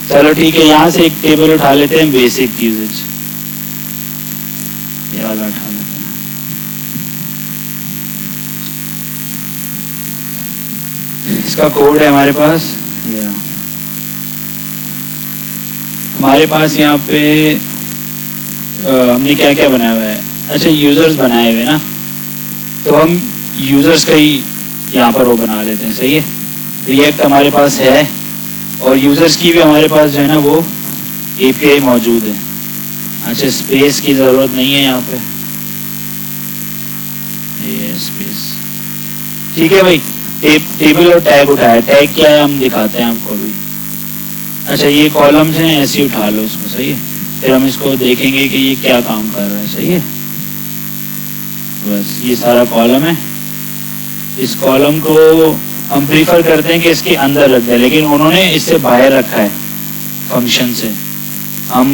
चलो ठीक है, यहाँ से एक टेबल उठा लेते हैं, बेसिक यूजेज ये वाला उठा लेते हैं। इसका कोड है हमारे पास, हमारे पास यहाँ पे हमने क्या क्या बनाया हुआ है। अच्छा, यूजर्स बनाए हुए ना, तो हम यूजर्स का ही यहाँ पर वो बना लेते हैं। सही है, रिएक्ट हमारे पास है और यूजर्स की भी हमारे पास जो है ना वो एपीआई मौजूद है। अच्छा, स्पेस की ज़रूरत नहीं है यहाँ पे, ये स्पेस ठीक है भाई। टेबल और टैग उठाया, टैग क्या है हम दिखाते हैं आपको भी। अच्छा, ये कॉलम्स हैं, ऐसे ही उठा लो इसको। सही है, फिर हम इसको देखेंगे कि ये क्या काम कर रहा है। सही है, बस ये सारा कॉलम है। इस कॉलम को हम प्रीफर करते हैं कि इसके अंदर रख दें, लेकिन उन्होंने इससे बाहर रखा है फंक्शन से। हम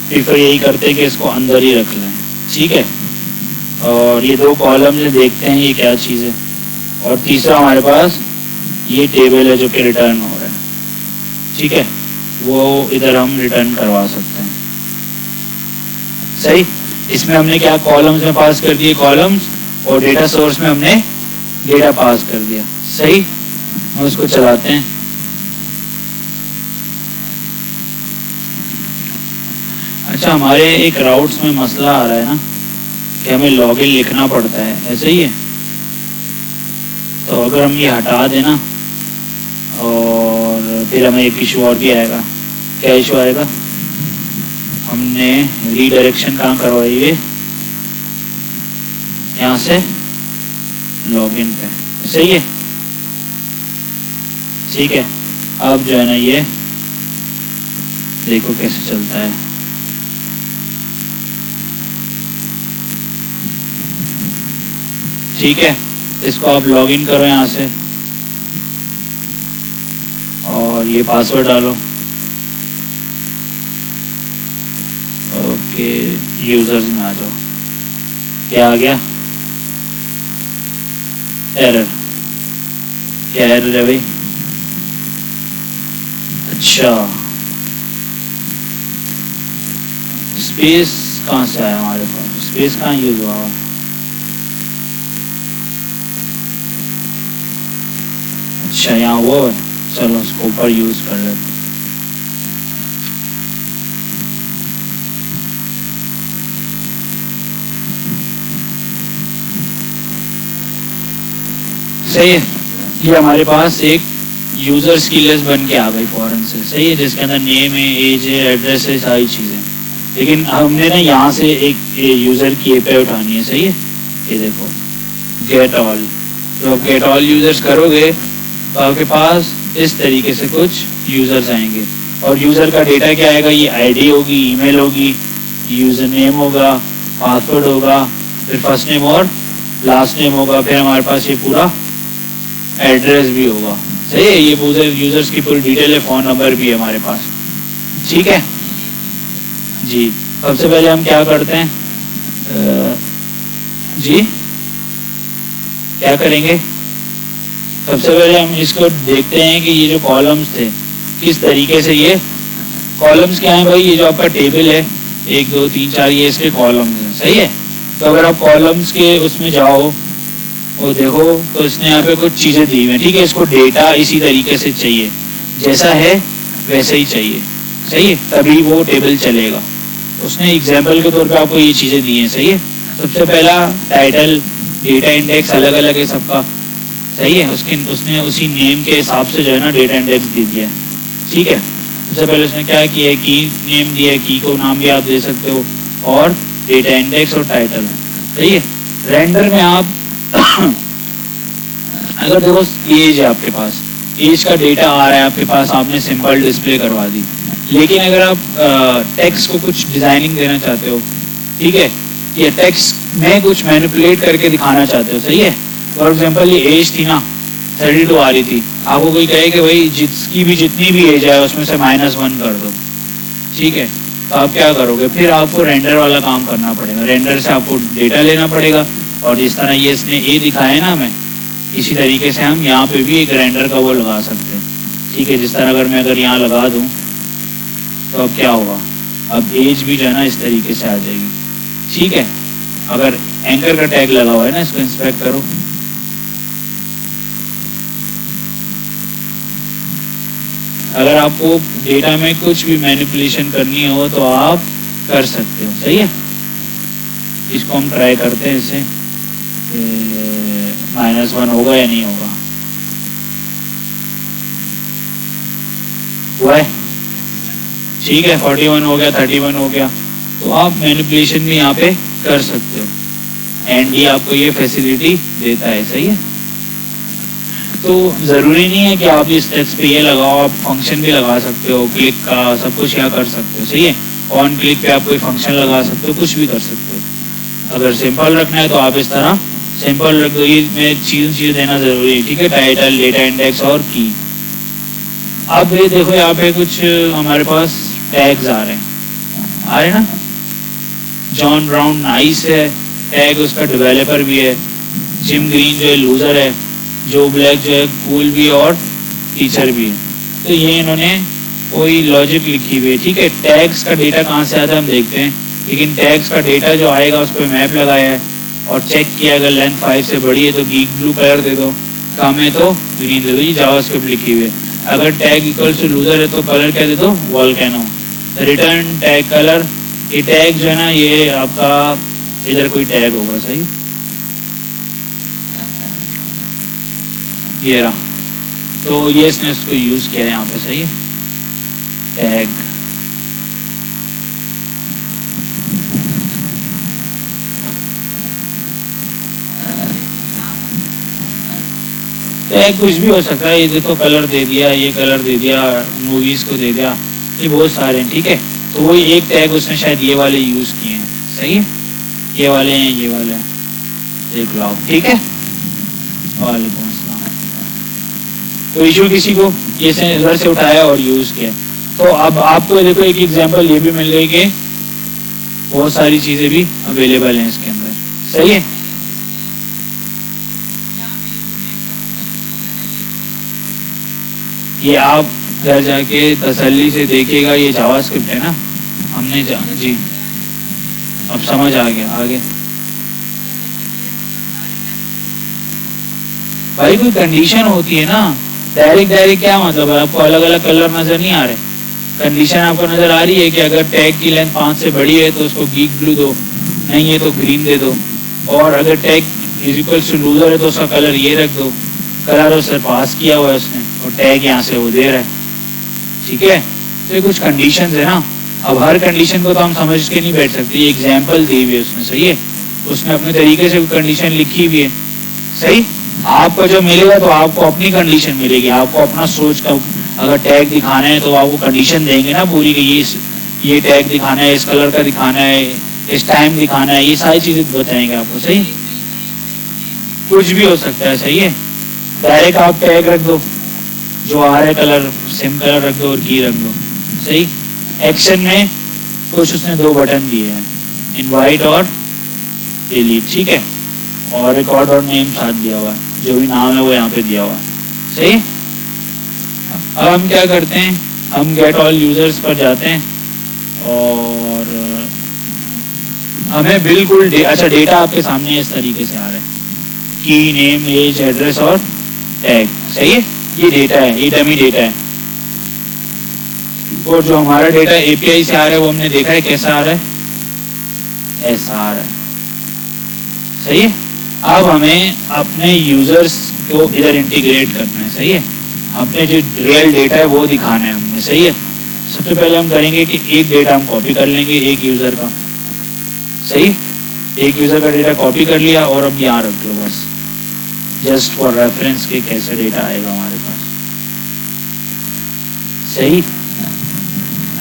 प्रीफर यही करते हैं कि इसको अंदर ही रख लें। ठीक है, और ये दो कॉलम से देखते हैं ये क्या चीज़ है। और तीसरा हमारे पास ये टेबल है जो कि रिटर्न हो रहा है। ठीक है, वो इधर हम रिटर्न करवा सकते हैं। सही, इसमें हमने क्या कॉलम्स में पास कर दिए कॉलम्स, और डेटा सोर्स में हमने डेटा पास कर दिया। सही, हम उसको चलाते हैं। अच्छा, हमारे एक राउट्स में मसला आ रहा है ना कि हमें लॉगिन लिखना पड़ता है, ऐसे ही है। तो अगर हम ये हटा देना, और फिर हमें एक इशू और भी आएगा। क्या इशू आएगा? हमने रीडायरेक्शन कहाँ करवाई है, यहाँ से लॉगिन पे। सही है, ठीक है। अब जो है ना ये देखो कैसे चलता है। ठीक है, इसको आप लॉगिन करो यहाँ से और ये पासवर्ड डालो। ओके, यूजर्स में आ जाओ। क्या आ गया? एरर। क्या एरर है भाई? अच्छा, स्पेस कहाँ से आया हमारे पास? स्पेस कहाँ यूज हुआ? अच्छा, यहाँ वो है। चलो उसको ऊपर यूज कर लेते। सही है, ये हमारे पास एक यूजर्स की लिस्ट बन के आ गई फौरन से। सही है, जिसके अंदर नेम है, एज है, एड्रेस है, सारी चीज़ें। लेकिन हमने ना यहाँ से एक यूज़र की एपीआई उठानी है। सही है, ये देखो गेट ऑल। तो आप गेट ऑल यूजर्स करोगे तो आपके पास इस तरीके से कुछ यूजर्स आएंगे, और यूज़र का डेटा क्या आएगा? ये आईडी होगी, ईमेल होगी, यूज़र नेम होगा, पासवर्ड होगा, फिर फर्स्ट नेम और लास्ट नेम होगा, फिर हमारे पास ये पूरा एड्रेस भी होगा। सही है, ये पूरे यूजर्स की पूरी डिटेल है, फ़ोन नंबर भी है हमारे पास। ठीक है जी। सबसे पहले हम क्या करते हैं जी, क्या करेंगे? सबसे पहले हम इसको देखते हैं कि ये जो कॉलम्स थे किस तरीके से, ये कॉलम्स क्या हैं भाई? ये जो आपका टेबल है 1 2 3 4, ये इसके कॉलम्स हैं। सही है, तो अगर आप कॉलम्स के उसमें जाओ और देखो तो इसने यहाँ पे कुछ चीज़ें दी हुई हैं। ठीक है, इसको डेटा इसी तरीके से चाहिए, जैसा है वैसे ही चाहिए। सही है, तभी वो टेबल चलेगा। उसने एग्जाम्पल के तौर पे आपको ये चीज़ें दी हैं। सही है, सबसे पहला टाइटल, डेटा इंडेक्स अलग अलग है सबका। सही है, उसने उसी नेम के हिसाब से जो है ना डेटा इंडेक्स दे दिया है। ठीक है, सबसे पहले उसने क्या किया है, की नेम दिया है, की को नाम भी आप दे सकते हो, और डेटा इंडेक्स और टाइटल। सही है, रेंडर में आप अगर देखो एज है आपके पास, एज का डेटा आ रहा है आपके पास, आपने सिंपल डिस्प्ले करवा दी। लेकिन अगर आप टेक्स्ट को कुछ डिजाइनिंग देना चाहते हो, ठीक है, ये टेक्स्ट में कुछ मैनिपुलेट करके दिखाना चाहते हो। सही है, फॉर एग्जांपल ये एज थी ना 32 आ रही थी, आपको कोई कहे कि भाई जिसकी भी जितनी भी एज है उसमें से -1 कर दो। ठीक है, तो आप क्या करोगे? फिर आपको रेंडर वाला काम करना पड़ेगा। रेंडर से आपको डेटा लेना पड़ेगा, और जिस तरह ये इसने ए दिखाया है ना हमें, इसी तरीके से हम यहाँ पे भी एक रेंडर का वो लगा सकते हैं। ठीक है, जिस तरह अगर मैं यहाँ लगा दूँ तो अब क्या होगा, अब एज भी जो है ना इस तरीके से आ जाएगी। ठीक है, अगर एंकर का टैग लगा हुआ है ना, इसको इंस्पेक्ट करो, अगर आपको डेटा में कुछ भी मैनिपुलेशन करनी हो तो आप कर सकते हो। सही है, इसको हम ट्राई करते हैं, इसे -1 होगा या नहीं होगा, हुआ है। ठीक है, 41 हो गया, 31 हो गया, तो आप मैनिपुलेशन भी यहाँ पे कर सकते हो, एंड ये आपको ये फैसिलिटी देता है। सही है, तो ज़रूरी नहीं है कि आप इस टेक्स्ट पे ये लगाओ, आप फंक्शन भी लगा सकते हो, क्लिक का सब कुछ यहाँ कर सकते हो। सही है, ऑन क्लिक पे आप कोई फंक्शन लगा सकते हो, कुछ भी कर सकते हो। अगर सिंपल रखना है तो आप इस तरह सिंपल रख दो, ये में चीज़ देना ज़रूरी है। ठीक है, टाइटल, डेटा इंडेक्स और की। अब ये देखो यहाँ पे कुछ हमारे पास टैग्स आ रहे हैं ना, जॉन ब्राउन नाइस है टैग, उसका डेवलपर भी है, जिम ग्रीन जो है लूजर है, जो ब्लैक जो है कूल भी और टीचर भी है। तो ये इन्होंने कोई लॉजिक लिखी हुई है। ठीक है, टैग्स का डेटा कहाँ से आता है हम देखते हैं, लेकिन टैग्स का डेटा जो आएगा उस पर मैप लगाया है और चेक किया, अगर लेंथ 5 से बड़ी है तो गीक ब्लू कलर दे दो, कम है तो ग्रीन दे दो। ये जावास्क्रिप्ट लिखी हुई है। अगर टैग इक्वल्स टू लूजर है तो कलर क्या दे दो, वोल्केनो। रिटर्न टैग कलर, ये टैग जो है ना ये आपका इधर कोई टैग होगा। सही, ये रहा, तो ये इसने इसको यूज किया है यहाँ पे। सही है, टैग टैग कुछ भी हो सकता है। ये देखो कलर दे दिया, ये कलर दे दिया, मूवीज को दे दिया, ये बहुत सारे हैं। ठीक है, तो वही एक टैग उसने शायद ये वाले यूज किए हैं। सही है, ये वाले हैं, ये वाले हैं, देख लो आप। ठीक है, वालेकुम अस्सलाम। तो इशू किसी को ये से इधर से उठाया और यूज किया। तो अब आपको देखो एक एग्जांपल ये भी मिल गई कि बहुत सारी चीजें भी अवेलेबल हैं इसके अंदर। सही है, ये आप घर जाके तसल्ली से देखिएगा, ये जावास्क्रिप्ट है ना, हमने जी अब समझ आ गया। आगे भाई कोई कंडीशन होती है ना, डायरेक्ट क्या मतलब है, आपको अलग अलग कलर नजर नहीं आ रहे, कंडीशन आपको नजर आ रही है कि अगर टैग की लेंथ 5 से बड़ी है तो उसको गीक ब्लू दो, नहीं है तो ग्रीन दे दो, और अगर tag is equal to loser है तो उसका कलर ये रख दो। कलर उससे पास किया हुआ है उसने और टैग यहाँ से वो दे रहा है। ठीक है, तो ये कुछ कंडीशंस है ना। अब हर कंडीशन को तो हम समझ के नहीं बैठ सकते, ये एग्जाम्पल दी हुई है उसने। सही है, उसने अपने तरीके से कंडीशन लिखी हुई है। सही, आपको जो मिलेगा तो आपको अपनी कंडीशन मिलेगी, आपको अपना सोच का, अगर टैग दिखाना है तो आपको कंडीशन देंगे ना पूरी कि ये टैग दिखाना है, इस कलर का दिखाना है, इस टाइम दिखाना है, ये सारी चीजें बताएंगे आपको। सही, कुछ भी हो सकता है। सही है, डायरेक्ट आप टैग रख दो, जो आ रहा है कलर सेम कलर रख दो और की रख दो। सही, एक्शन में कुछ उसने 2 बटन दिए हैं, इनवाइट और डिलीट। ठीक है, और रिकॉर्ड और नेम साथ दिया हुआ है, जो भी नाम है वो यहाँ पे दिया हुआ है। सही, अब हम क्या करते हैं, हम गेट ऑल यूजर्स पर जाते हैं और हमें बिल्कुल अच्छा डेटा आपके सामने इस तरीके से आ रहा है, की, नेम, एज, एड्रेस और टैग। सही है, ये डेटा है, ये डमी डेटा है। और जो हमारा डेटा एपीआई से आ रहा है वो हमने देखा है कैसा आ रहा है, ऐसा आ रहा है। सही है, अब हमें अपने यूजर्स को इधर इंटीग्रेट करना है। सही है, अपने जो रियल डेटा है वो दिखाना है हमने। सही है, सबसे पहले हम करेंगे कि एक डेटा हम कॉपी कर लेंगे एक यूजर का। सही, एक यूजर का डेटा कॉपी कर लिया और अब यहाँ रख दो बस, जस्ट फॉर रेफरेंस के कैसे डेटा आएगा हमारे पास। सही,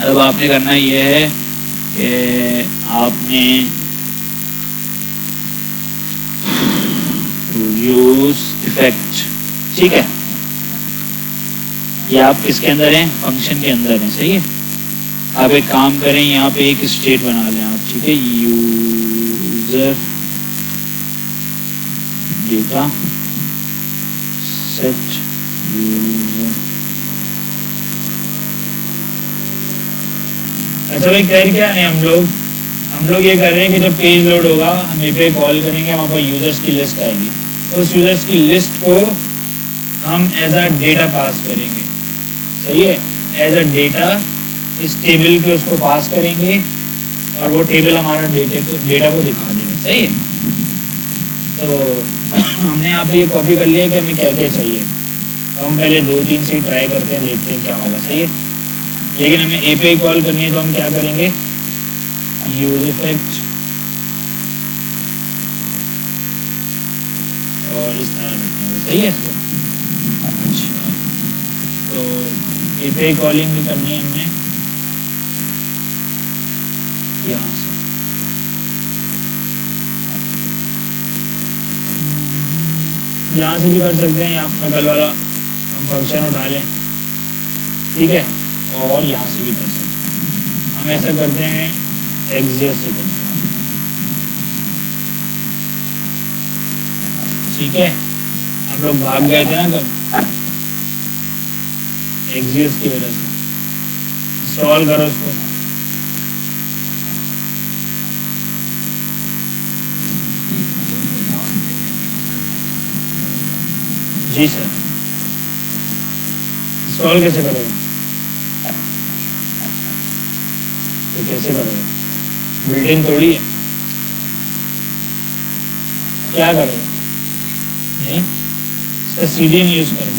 अब आपने करना ये है कि आपने यूज इफेक्ट। ठीक है, ये आप किसके अंदर हैं, फंक्शन के अंदर हैं। सही है, आप एक काम करें, यहाँ पे एक स्टेट बना लें आप। ठीक है, यूजर डेटा सेट यूजर अच्छा भाई खैर क्या है, हम लोग ये कर रहे हैं कि जब पेज लोड होगा हम एपीआई कॉल करेंगे, वहाँ पर यूजर्स की लिस्ट आएगी, उस यूजर्स की लिस्ट को हम एज अ डेटा पास करेंगे। सही है, एज अ डेटा इस टेबल के उसको पास करेंगे और वो टेबल हमारा डेटा को दिखा देगा। सही है, तो हमने यहाँ पे ये कॉपी कर लिया कि हमें क्या क्या चाहिए, तो हम पहले 2-3 से ट्राई करते हैं, देखते हैं क्या होगा। सही है, लेकिन हमें एपीआई कॉल करनी है तो हम क्या करेंगे, यूज इफेक्ट और इस तरह रखेंगे। सही है इसको। अच्छा, तो एपीआई कॉलिंग भी करनी है हमें यहाँ से। यहाँ से भी कर सकते हैं, यहाँ पर कल वाला हम फंक्शन उठा लें। ठीक है, और यहाँ से भी कर सकते हैं। हम ऐसा करते हैं, एक्सियस से करते हैं। ठीक है, हम लोग भाग गए थे ना कब, एक्सियस की वजह से। इंस्टॉल करो उसको। जी सर, इंस्टॉल कैसे करोगे, तो कैसे करोगे, बिल्डिंग थोड़ी है, क्या करोगे, नहीं इसका सीडीएन यूज करो।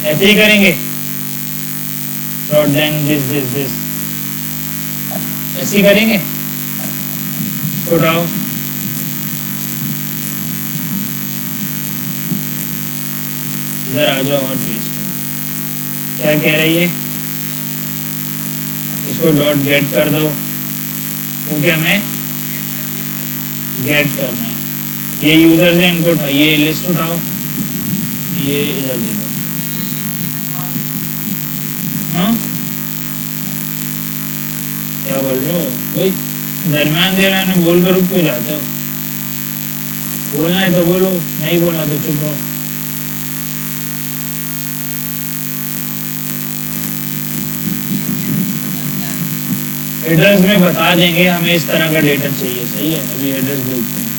ऐसे ही करेंगे, then this ऐसे ही करेंगे। उठाओ, इधर आ जाओ और पेस्ट करो। क्या कह रही है, इसको डॉट गेट कर दो, क्योंकि हमें गेट करना है। ये यूजर से इनको उठाओ, ये लिस्ट उठाओ, ये इधर दे दो। हाँ क्या बोल रहे हो भाई, दरम्यान दे रहा है, बोल कर रुक क्यों जाते हो, बोलना है तो बोलो, नहीं बोलना तो चुप रहो। एड्रेस में बता देंगे हमें इस तरह का डेटा चाहिए। सही है, अभी एड्रेस देखते हैं,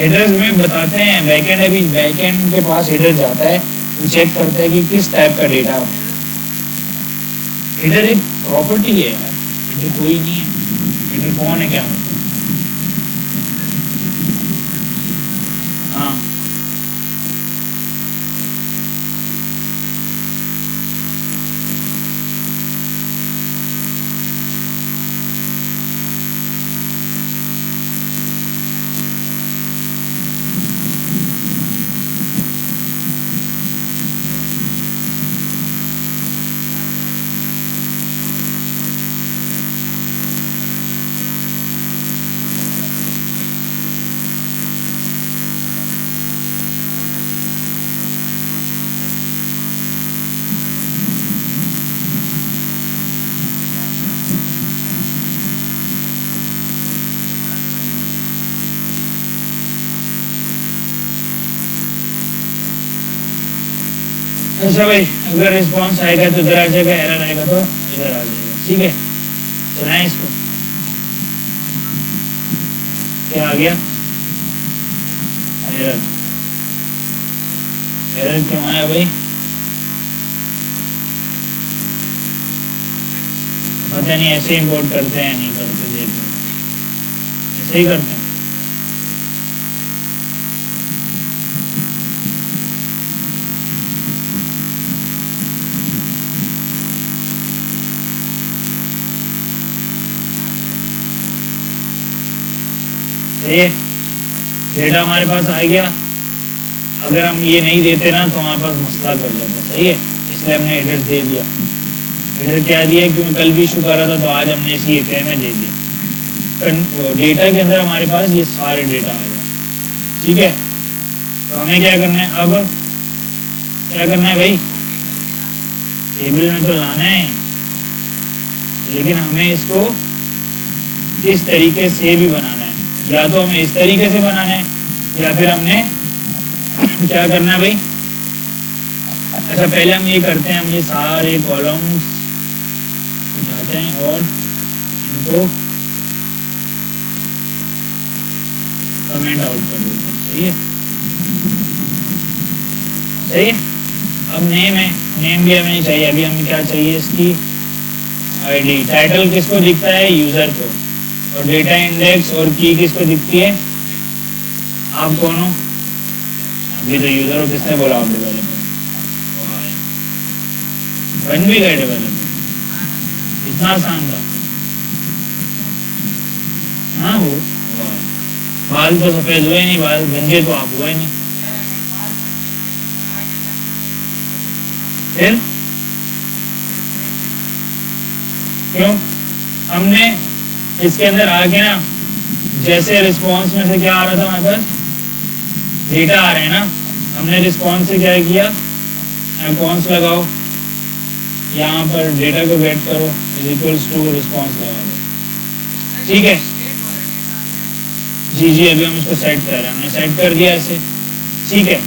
एड्रेस में बताते हैं। बैकएंड अभी बैकएंड के पास एड्रेस जाता है, वो चेक करता है कि किस टाइप का डेटा। हेडर एक प्रॉपर्टी है यार, हेडर कोई नहीं है, हेडर कौन है, क्या मतलब। हाँ अच्छा भाई, अगर रिस्पॉन्स आएगा तो इधर आ जाएगा, एरर आएगा तो इधर आ जाएगा। ठीक है, चलाएं इसको। क्या आ गया, एरर। एरर क्यों आया भाई, पता नहीं, ऐसे इंपोर्ट करते हैं नहीं करते, देख लो ऐसे ही करते हैं। ये डेटा हमारे पास आ गया, अगर हम ये नहीं देते ना तो हमारे पास मसला कर जाता। सही है, इसलिए हमने एड्रेस दे दिया। एड्रेस क्या दिया, क्योंकि कल भी इशू कर रहा था तो आज हमने इसी एपीआई में दे दिया। डेटा के अंदर हमारे पास ये सारे डेटा आ गए। ठीक है, तो हमें क्या करना है, अब क्या करना है भाई, टेबल में तो लाना है, लेकिन हमें इसको किस तरीके से भी बनाना है, या तो हमें इस तरीके से बनाना है या फिर हमने क्या करना है भाई। अच्छा पहले हम ये करते हैं, हम ये सारे कॉलम्स जाते हैं और इनको कमेंट आउट कर देते हैं। सही है, सही है। अब नेम है, नेम भी हमें चाहिए। अभी हमें क्या चाहिए, इसकी आईडी। टाइटल किसको दिखता है, यूजर को। और डेटा इंडेक्स और की किसको दिखती है, आप दोनों। अभी तो यूजर को किसने बोला, आप डेवलपर बन भी गए डेवलपर, इतना आसान था। हाँ वो बाल तो सफेद हुए नहीं, बाल गंजे तो आप हुए नहीं। फिर क्यों, हमने इसके अंदर आके ना, जैसे रिस्पॉन्स में से क्या आ रहा था हमारे पास, डेटा आ रहे हैं ना, हमने रिस्पॉन्स से क्या किया, कॉन्स लगाओ, यहाँ पर डेटा को गेट करो इज इक्वल्स टू रिस्पॉन्स लगा दो। ठीक है जी जी, अभी हम इसको सेट कर रहे हैं, हमने सेट कर दिया ऐसे। ठीक है,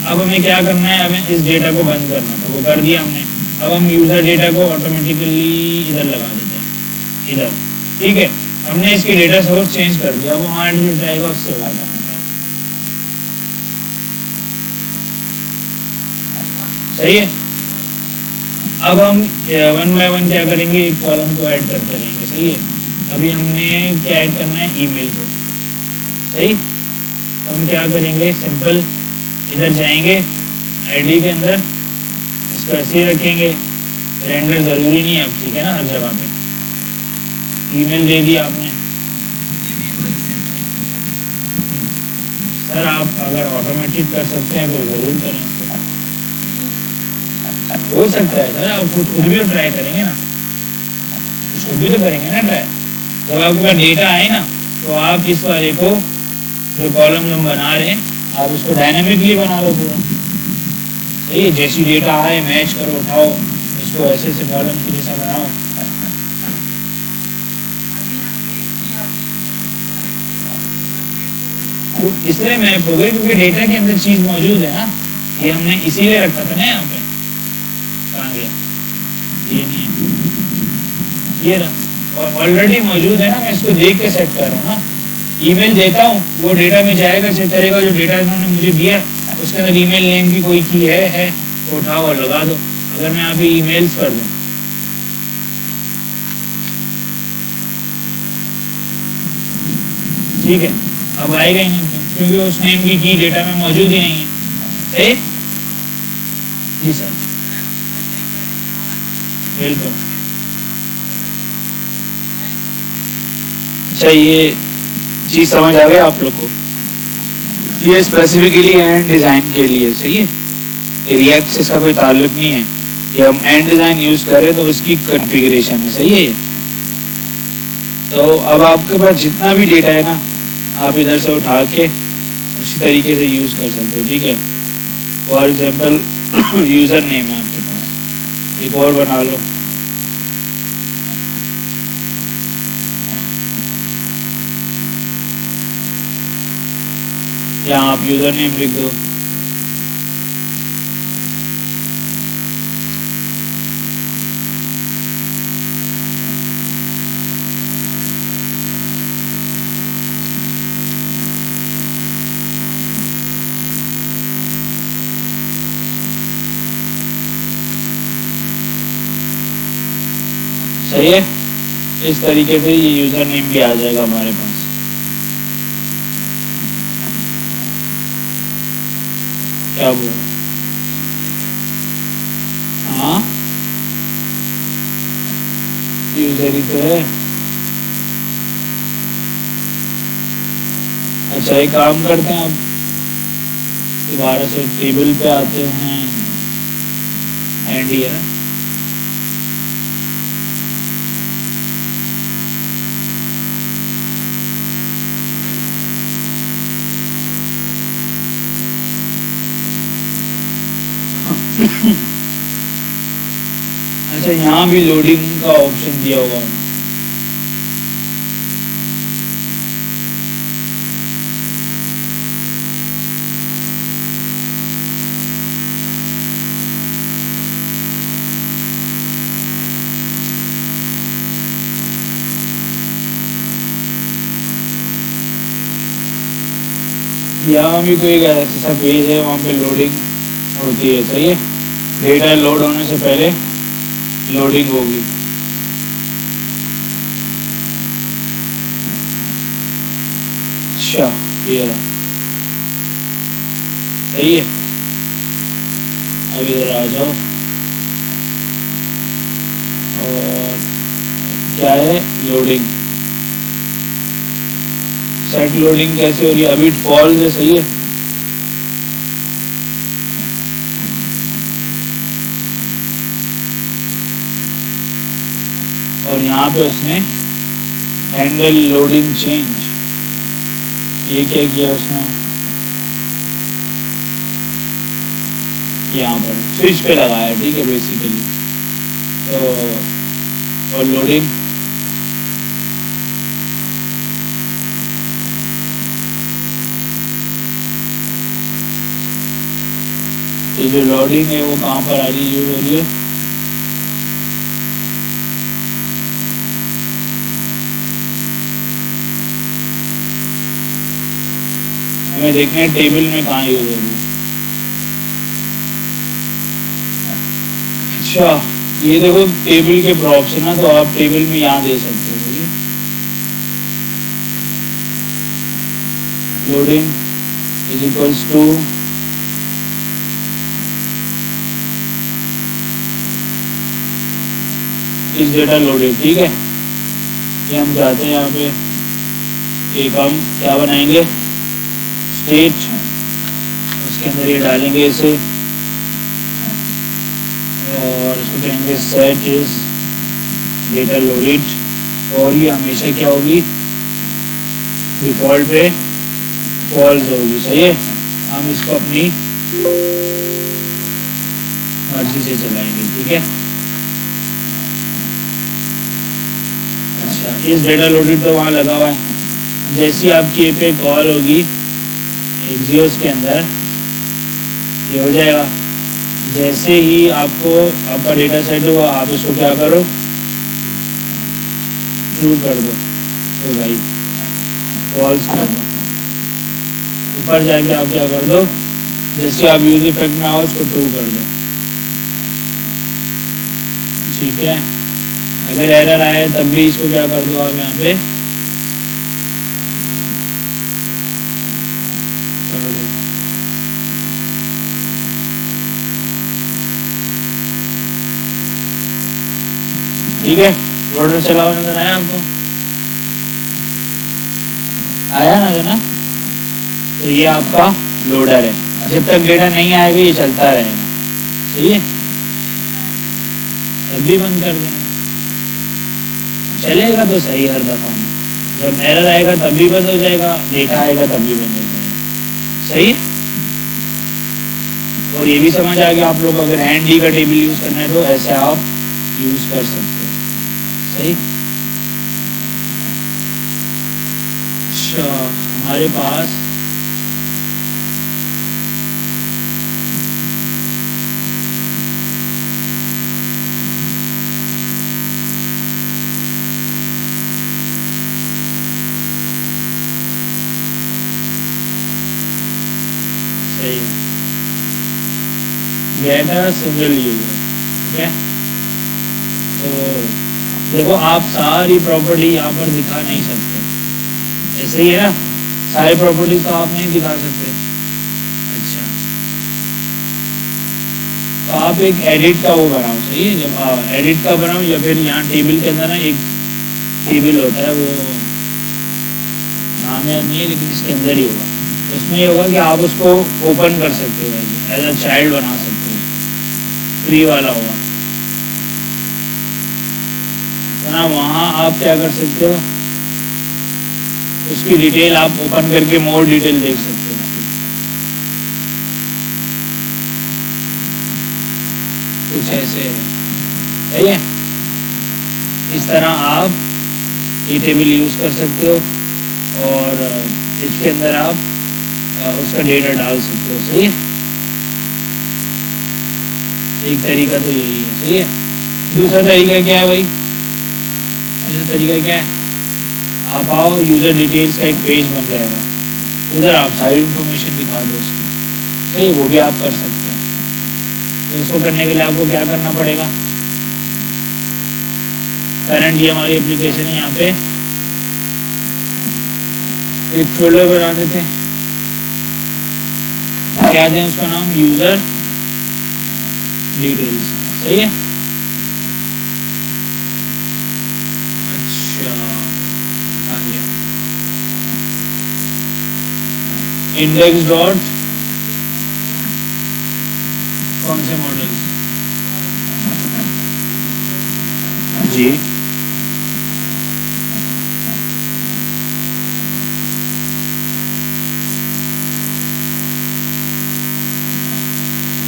अब हमें क्या करना है, हमें इस डेटा को बंद करना था, वो कर दिया हमने। अब हम यूजर डेटा को ऑटोमेटिकली इधर लगा देते हैं, इधर। ठीक है, हमने इसकी डेटा सोर्स चेंज कर दिया, वो हमारा जो जाएगा उससे होगा। सही है, अब हम वन बाय वन क्या करेंगे, एक कॉलम को ऐड करते रहेंगे। सही है, अभी हमने क्या ऐड करना है, ईमेल को। सही, तो हम क्या करेंगे, सिंपल इधर जाएंगे आईडी के अंदर, इसको ऐसे ही रखेंगे, रेंडर जरूरी नहीं है अब, ठीक है ना, हर जगह पे। ईमेल दे दिया आपने। सर आप अगर ऑटोमेटिक कर सकते हैं तो जरूर करें, हो सकता है सर, आप खुद भी तो ट्राई करेंगे ना, खुद भी तो करेंगे ना ट्राई। जब आपके पास डेटा आए ना, तो आप इस वाले को, जो कॉलम हम बना रहे हैं, आप उसको डायनामिकली बना लो पूरा। सही है, जैसी डेटा आए मैच करो, उठाओ, इसको ऐसे से कॉलम की जैसा बनाओ। इसलिए मैप हो गई क्योंकि डेटा के अंदर चीज मौजूद है ना, ये हमने इसीलिए रखा था ना यहाँ पे। कहाँ गया, ये नहीं है, ये रहा, और ऑलरेडी मौजूद है ना, मैं इसको देख के सेट कर रहा हूँ ना। ईमेल देता हूँ, वो डेटा में जाएगा, चेक करेगा, जो डेटा इन्होंने मुझे दिया उसके अंदर ईमेल नेम की कोई की है तो उठाओ और लगा दो। अगर मैं यहाँ पे ईमेल्स कर दूँ, ठीक है, अब आएगा ही नहीं क्योंकि उस नेम की डेटा में मौजूद ही नहीं है। सही जी सर, बिल्कुल। अच्छा ये चीज समझ आ गया आप लोग को, ये स्पेसिफिकली एंड डिजाइन के लिए। सही है, रिएक्ट से इसका कोई ताल्लुक नहीं है, ये हम एंड डिजाइन यूज करें तो उसकी कॉन्फ़िगरेशन है। सही है, तो अब आपके पास जितना भी डेटा है ना, आप इधर से उठा के उसी तरीके से यूज कर सकते हो। ठीक है, फॉर एग्जाम्पल यूजर नेम है आपके पास, एक और बना लो, यहाँ आप यूजर नेम लिख दो। सही है, इस तरीके से ये यूजर नेम भी आ जाएगा हमारे पास। क्या बोल, हाँ यूजर ही तो है। अच्छा एक काम करते हैं, अब दोबारा से टेबल पे आते हैं, एंड ईयर। अच्छा यहाँ भी लोडिंग का ऑप्शन दिया होगा, यहाँ भी कोई एक ऐसा पेज है, वहाँ पे लोडिंग होती है, सही है। डेटा लोड होने से पहले लोडिंग होगी। अच्छा ये रहा, सही है। अब इधर आ जाओ और क्या है लोडिंग, सेट लोडिंग कैसे हो रही है, अभी फॉल्स है, सही है। और यहाँ पे उसने हैंडल लोडिंग चेंज, ये क्या किया उसने, यहाँ पर स्विच पे लगाया, ठीक है बेसिकली। तो और लोडिंग ये जो लोडिंग है वो कहाँ पर आ रही है, यूज हो रही है हमें देखना है टेबल में कहाँ यूज हो रही है। अच्छा ये देखो टेबल के प्रॉप्स है ना, तो आप टेबल में यहाँ दे सकते हो, लोडिंग इज इक्वल्स टू इस डेटा लोडेड, ठीक है। ये हम चाहते हैं यहाँ पे एक हम क्या बनाएंगे, स्टेट, उसके अंदर ये डालेंगे इसे और इसको कहेंगे सेट इज डेटा लोडेड, और ये हमेशा क्या होगी, डिफॉल्ट पे फॉल्स होगी, सही है। हम इसको अपनी मर्जी से चलाएंगे, ठीक है। अच्छा इस डेटा लोडेड तो वहाँ लगा हुआ है, जैसी आपकी ए पे कॉल होगी एक्सियोस के अंदर ये हो जाएगा। जैसे ही आपको आपका डेटा सेट हुआ आप इसको क्या करो, ट्रू कर दो, तो भाई फॉल्स कर दो। ऊपर जाके आप क्या कर दो, जैसे आप यूज इफेक्ट में आओ उसको ट्रू कर दो, ठीक है। अगर एरर आए तब भी इसको क्या कर दो, आप यहाँ पे कर दो। ठीक है, लोडर चला हुआ नजर आया आपको, आया नजर ना। तो ये आपका लोडर है, जब तक डेटा नहीं आएगा ये चलता रहेगा, सही है। तब भी बंद कर देंगे, चलेगा तो सही हर दफा में। जब एरर आएगा तब भी बंद हो जाएगा, डेटा आएगा तब भी बंद हो जाएगा, सही। और ये भी समझ आ गया आप लोग, अगर हैंड डी का टेबल यूज करना है तो ऐसे आप यूज कर सकते हो, सही। अच्छा हमारे पास गेट अ सिंगल यूजर, ठीक है। तो देखो आप सारी प्रॉपर्टी यहाँ पर दिखा नहीं सकते, ऐसे ही है ना, सारी प्रॉपर्टी तो आप नहीं दिखा सकते। अच्छा तो आप एक एडिट का वो बनाओ, सही है। जब एडिट का बनाओ या फिर यहाँ टेबल के अंदर ना एक टेबल होता है, वो नाम याद नहीं है लेकिन इसके अंदर ही होगा, उसमें ये होगा कि आप उसको ओपन कर सकते हो, एज अ चाइल्ड बना सकते हो, फ्री वाला होगा ना। वहाँ आप क्या कर सकते हो, उसकी डिटेल आप ओपन करके मोर डिटेल देख सकते हो, कुछ ऐसे है, सही है। इस तरह आप ये टेबल यूज कर सकते हो और इसके अंदर आप उसका डेटा डाल सकते हो, सही है। एक तरीका तो यही है, सही है। दूसरा तरीका क्या है भाई, दूसरा तरीका क्या है, आप आओ यूजर डिटेल्स का एक पेज बन जाएगा, इधर आप साइड इंफॉर्मेशन दिखा दो उसकी, सही, वो भी आप कर सकते हैं। तो इसको करने के लिए आपको क्या करना पड़ेगा, करंट ये हमारी एप्लीकेशन है, यहाँ पे एक फोल्डर बना देते हैं, क्या दें उसका नाम, यूजर डिटेल्स, सही है। अच्छा, आ गया इंडेक्स डॉट, कौन से मॉडल जी,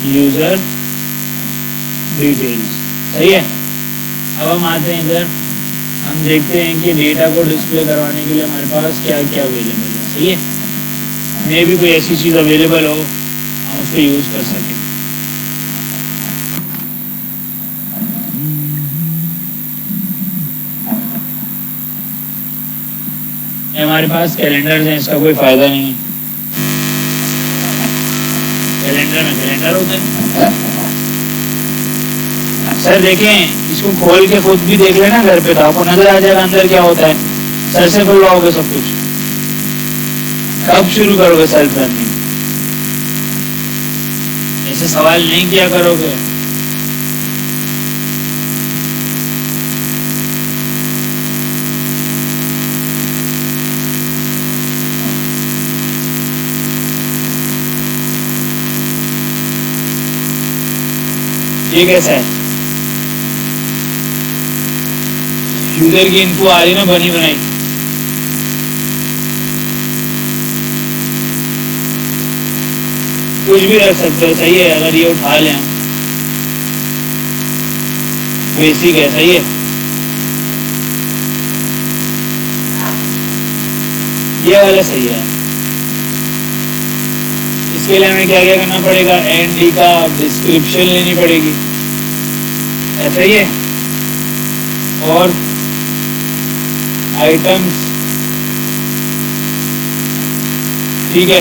यूजर डिटेल्स, सही है। अब हम आते हैं इधर, हम देखते हैं कि डेटा को डिस्प्ले करवाने के लिए हमारे पास क्या क्या अवेलेबल है, सही है। मे भी कोई ऐसी चीज़ अवेलेबल हो हम उसको यूज़ कर सकें। हमारे पास कैलेंडर्स हैं, इसका कोई फ़ायदा नहीं है। कैलेंडर में कैलेंडर होते हैं। सर देखें, इसको खोल के खुद भी देख लेना घर पे, तो आपको नजर आ जाएगा अंदर क्या होता है। सर से खुलवाओगे सब कुछ, कब शुरू करोगे सेल्फ लर्निंग, ऐसे सवाल नहीं किया करोगे। ये कैसा है, यूजर की इनको आ रही ना बनी बनाई, कुछ भी रख सकते हो, सही है। अगर ये उठा लें, बेसिक है, सही है। ये वाला सही है। इसके लिए हमें क्या क्या करना पड़ेगा, एनडी का डिस्क्रिप्शन लेनी पड़ेगी, ऐसा ही है। और आइटम्स, ठीक है,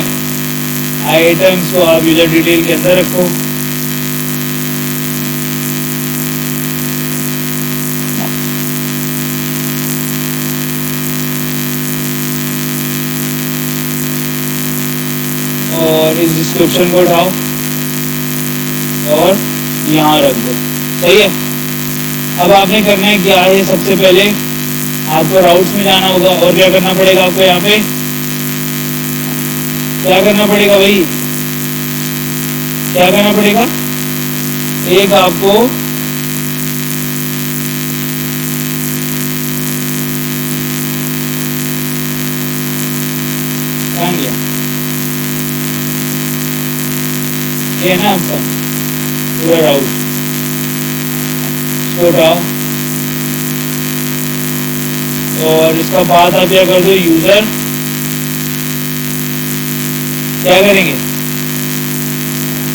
आइटम्स को आप यूजर डिटेल के अंदर रखो। और इस डिस्क्रिप्शन को उठाओ और यहाँ रख दो, सही है। अब आपने करना है क्या है, सबसे पहले आपको राउट्स में जाना होगा, और क्या करना पड़ेगा आपको, यहाँ पे क्या करना पड़ेगा भाई, क्या करना पड़ेगा, एक आपको कहाँ गया, ये है ना आपका पूरा राउट, इसको उठाओ और इसका बाद आप क्या कर दो, यूजर क्या करेंगे,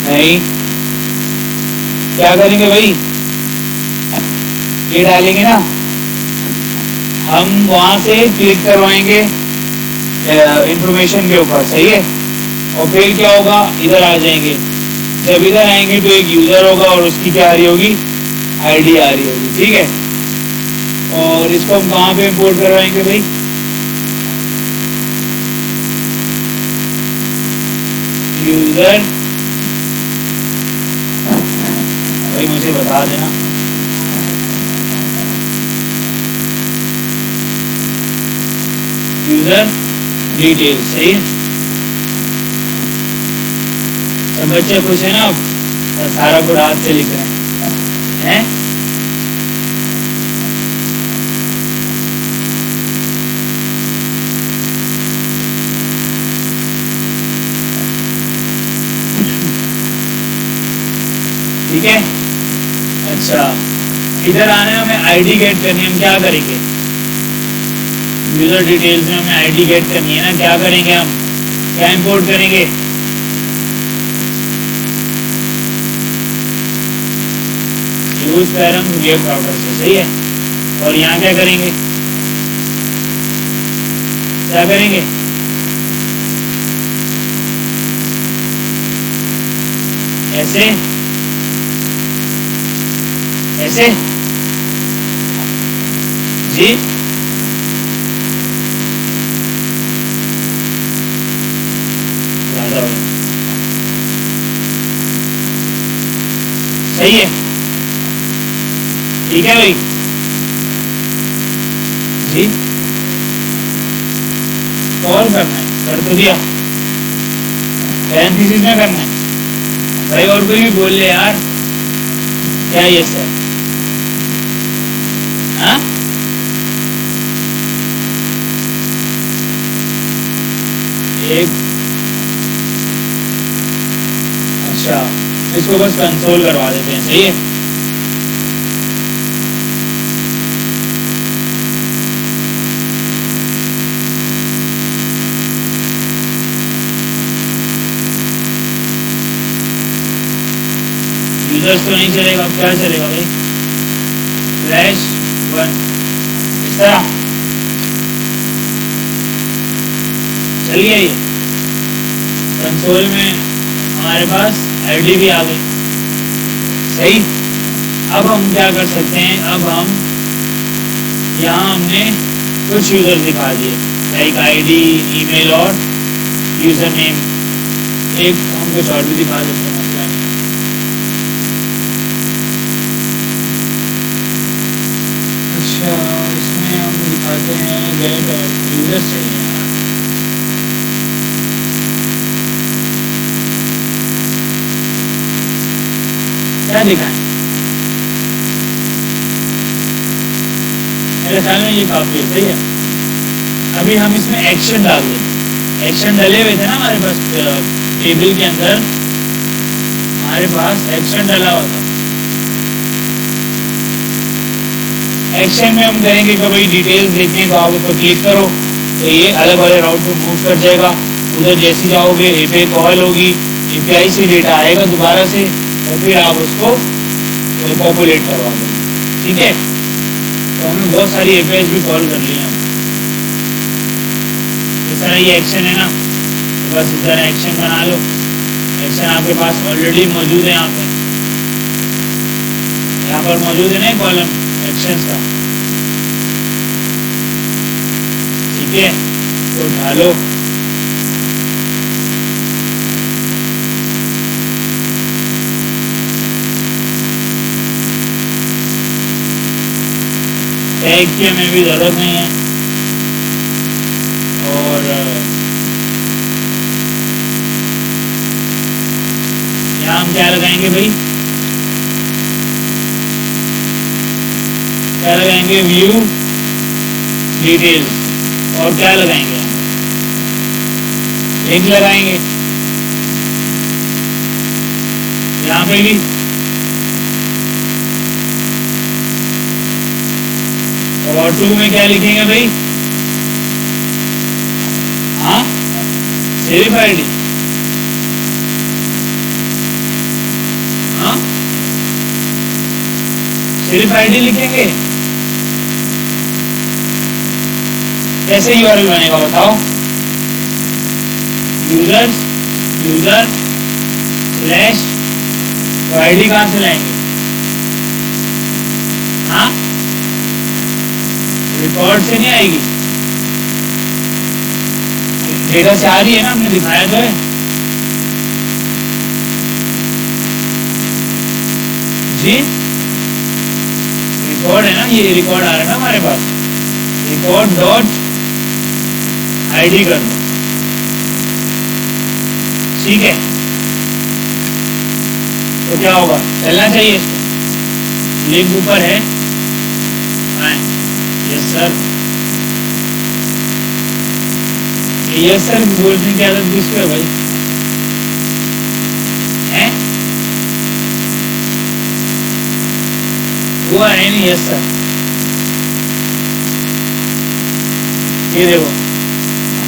नहीं क्या करेंगे भाई, ये डालेंगे ना, हम वहां से क्लिक करवाएंगे इंफॉर्मेशन के ऊपर, सही है। और फिर क्या होगा, इधर आ जाएंगे, जब इधर आएंगे तो एक यूजर होगा और उसकी क्या आ रही होगी, आईडी आ रही होगी, ठीक है। और इसको हम कहाँ पे इंपोर्ट करवाएंगे भाई, यूजर, भाई मुझे बता देना, यूजर डिटेल, सही है। सब बच्चे खुश है ना, अब सारा कोड हाथ से लिख रहे हैं, ठीक है। अच्छा, इधर आने में हमें आईडी गेट करनी है, हम क्या करेंगे, यूजर डिटेल्स में हमें आईडी गेट करनी है ना, क्या करेंगे हम, क्या इंपोर्ट करेंगे, यूज पैरम गेट राउटर से, सही है। और यहाँ क्या करेंगे, क्या करेंगे, ऐसे ऐसे जी, ज्यादा हो गया। सही है, ठीक है भाई जी। कॉल करना है, कर तो दिया। पैरेंथेसिस में करना है भाई, और कोई भी बोल ले यार। क्या ये सर? हाँ, एक, अच्छा, इसको बस कंसोल करवा देते हैं, सही है। यूजर्स तो नहीं चलेगा, अब क्या चलेगा भाई? फ्लैश 1 इस तरह चल गया ये। कंसोल में हमारे पास आईडी भी आ गई, सही। अब हम क्या कर सकते हैं, अब हम यहाँ हमने कुछ यूजर दिखा दिए, लाइक आईडी, ईमेल और यूजर नेम। एक हम कुछ और भी दिखा देते हैं, मतलब अच्छा, इसमें हम दिखाते हैं गेट और यूजर चाहिए। क्या दिखाएं? मेरे ख्याल में ये काफी है, सही है। अभी हम इसमें एक्शन डाल दें। एक्शन डले हुए थे ना हमारे पास टेबल के अंदर, हमारे पास एक्शन डला हुआ था। एक्शन में हम कहेंगे कि भाई डिटेल्स देखने, तो आप उस पर क्लिक करो तो ये अलग वाले राउट पे मूव कर जाएगा। उधर जैसे जाओगे एपीआई कॉल होगी, एपीआई से डेटा आएगा दोबारा से, और फिर आप उसको पॉपुलेट करवा दोगे, ठीक है। तो हमने बहुत सारी एपीआई भी कॉल कर ली हैं। इस तरह ये एक्शन है ना, तो बस इस तरह एक्शन बना लो। एक्शन आपके पास ऑलरेडी मौजूद है, यहाँ पर मौजूद है ना कॉलम एक्शंस का, ठीक है। तो डालो, टैग की हमें भी जरूरत नहीं है। और यहाँ हम क्या लगाएंगे भाई, क्या लगाएंगे, व्यू डिटेल्स। और क्या लगाएंगे, लिंक लगाएंगे यहाँ पे भी। और 2 में क्या लिखेंगे भाई, हाँ, सिर्फ आईडी, हाँ, सिर्फ आईडी लिखेंगे। कैसे यूआरएल बनेगा बताओ? यूजर्स, यूजर स्लैश, तो आईडी कहाँ से लाएंगे? हाँ, रिकॉर्ड से नहीं आएगी, डेटा से आ रही है ना, हमने दिखाया तो है जी। रिकॉर्ड है ना, ये रिकॉर्ड आ रहा है ना हमारे पास, रिकॉर्ड डॉट आईडी कर दो, ठीक है। तो क्या होगा, चलना चाहिए इसको। लिंक ऊपर है, यस सर, यस सर बोलने की आदत किसको है भाई? हैं? हुआ है नहीं यस सर। ये देखो,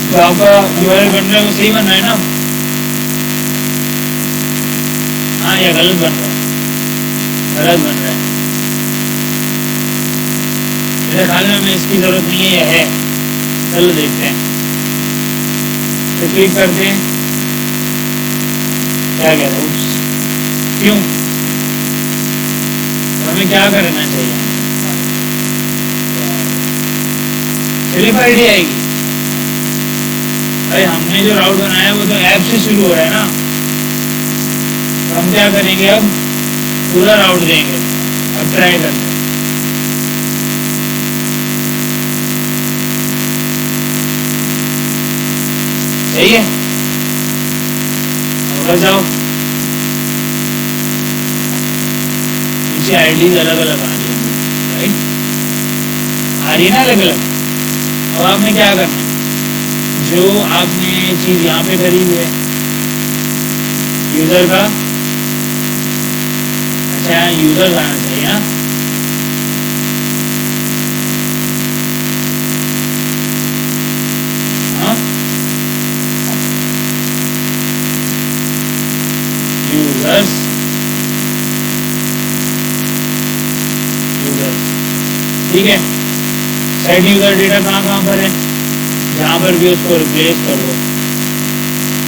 तो आपका यूआरएल बन रहा है वो सही बन रहा है ना? हाँ, या गलत बन रहा है? गलत बन रहा है। मेरे ख्याल में हमें इसकी जरूरत नहीं है, या है? चलो देखते हैं। तो क्लिक करते हैं, क्या कह रहा है, क्यों? तो हमें क्या करना चाहिए? सिर्फ आईडी आएगी भाई, हमने जो राउट बनाया वो तो ऐप से शुरू हो रहा है ना, तो हम क्या करेंगे, अब पूरा राउट देंगे। अब ट्राई करते हैं। सही है, अब जाओ, नीचे आईडी अलग अलग आ रही है, राइट, आ रही है ना अलग अलग। अब आपने क्या करना है, जो आपने चीज यहाँ पे करी हुई है यूजर का, अच्छा यूजर आना चाहिए ना, हाँ यूजर्स, ठीक है। सेट यूजर डेटा कहाँ पर है, जहाँ पर भी उसको रिप्लेस कर दो।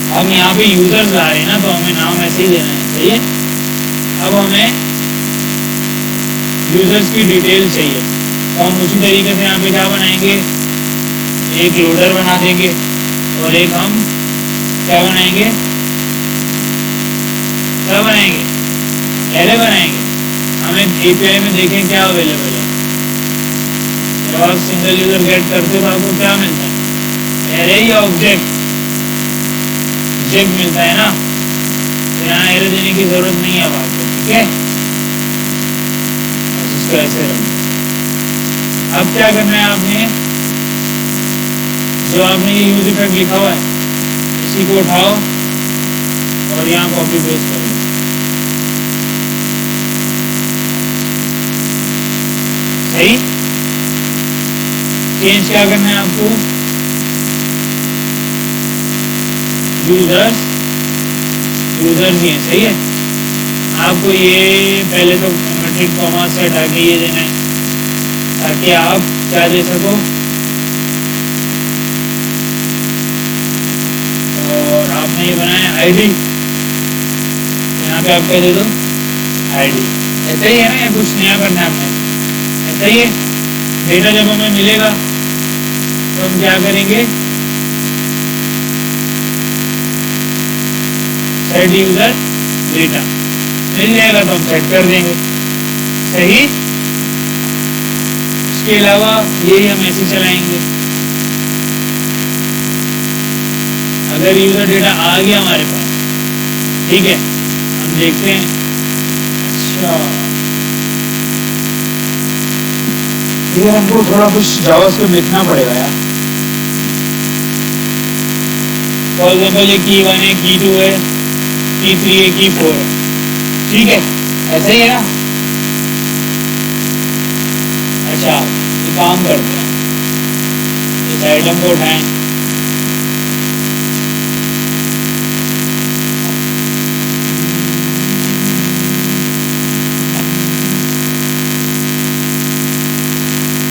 हम यहाँ पे यूजर्स ला रहे हैं ना, तो हमें नाम ऐसे ही देना है, सही है। अब हमें यूजर्स की डिटेल चाहिए, तो हम उसी तरीके से यहाँ पे क्या बनाएंगे, एक लोडर बना देंगे और एक हम क्या बनाएंगे, एरे बनाएंगे। हमें एपीआई में देखें क्या अवेलेबल है। जब आप सिंगल यूजर गेट करते हो तो आपको क्या मिलता है, एरे या ऑब्जेक्ट मिलता है ना, तो यहाँ एरे देने की जरूरत नहीं है अब आपको, ठीक है। इसको ऐसे रखो। अब क्या करना है, आपने जो आपने ये यूज इफेक्ट लिखा हुआ है इसी को उठाओ और यहाँ कॉपी पेस्ट करो। सही, चेंज क्या करना है आपको, यूजर्स ही है, सही है। आपको ये पहले तो मेट्रिक कॉमा से हटा के ये देना है, ताकि आप क्या दे सको, और आपने ये बनाया आईडी, यहाँ पे आप क्या दे दो, आईडी। ऐसा ही है ना, या कुछ नया करना है आपने, ऐसा ही है। डेटा जब हमें मिलेगा तो हम क्या करेंगे, सेट यूजर डेटा मिल जाएगा तो हम सेट कर देंगे, सही। इसके अलावा यही हम ऐसे चलाएंगे। अगर यूजर डेटा आ गया हमारे पास, ठीक है, हम देखते हैं। अच्छा, ये हमको थोड़ा कुछ जावास्क्रिप्ट लिखना पड़ेगा यार। फॉर एग्जाम्पल ये की 1 है, की 2 है, की 3 है, की 4 है, ठीक है, ऐसे ही है ना। अच्छा, ये काम करते हैं, इस आइटम को उठाएं,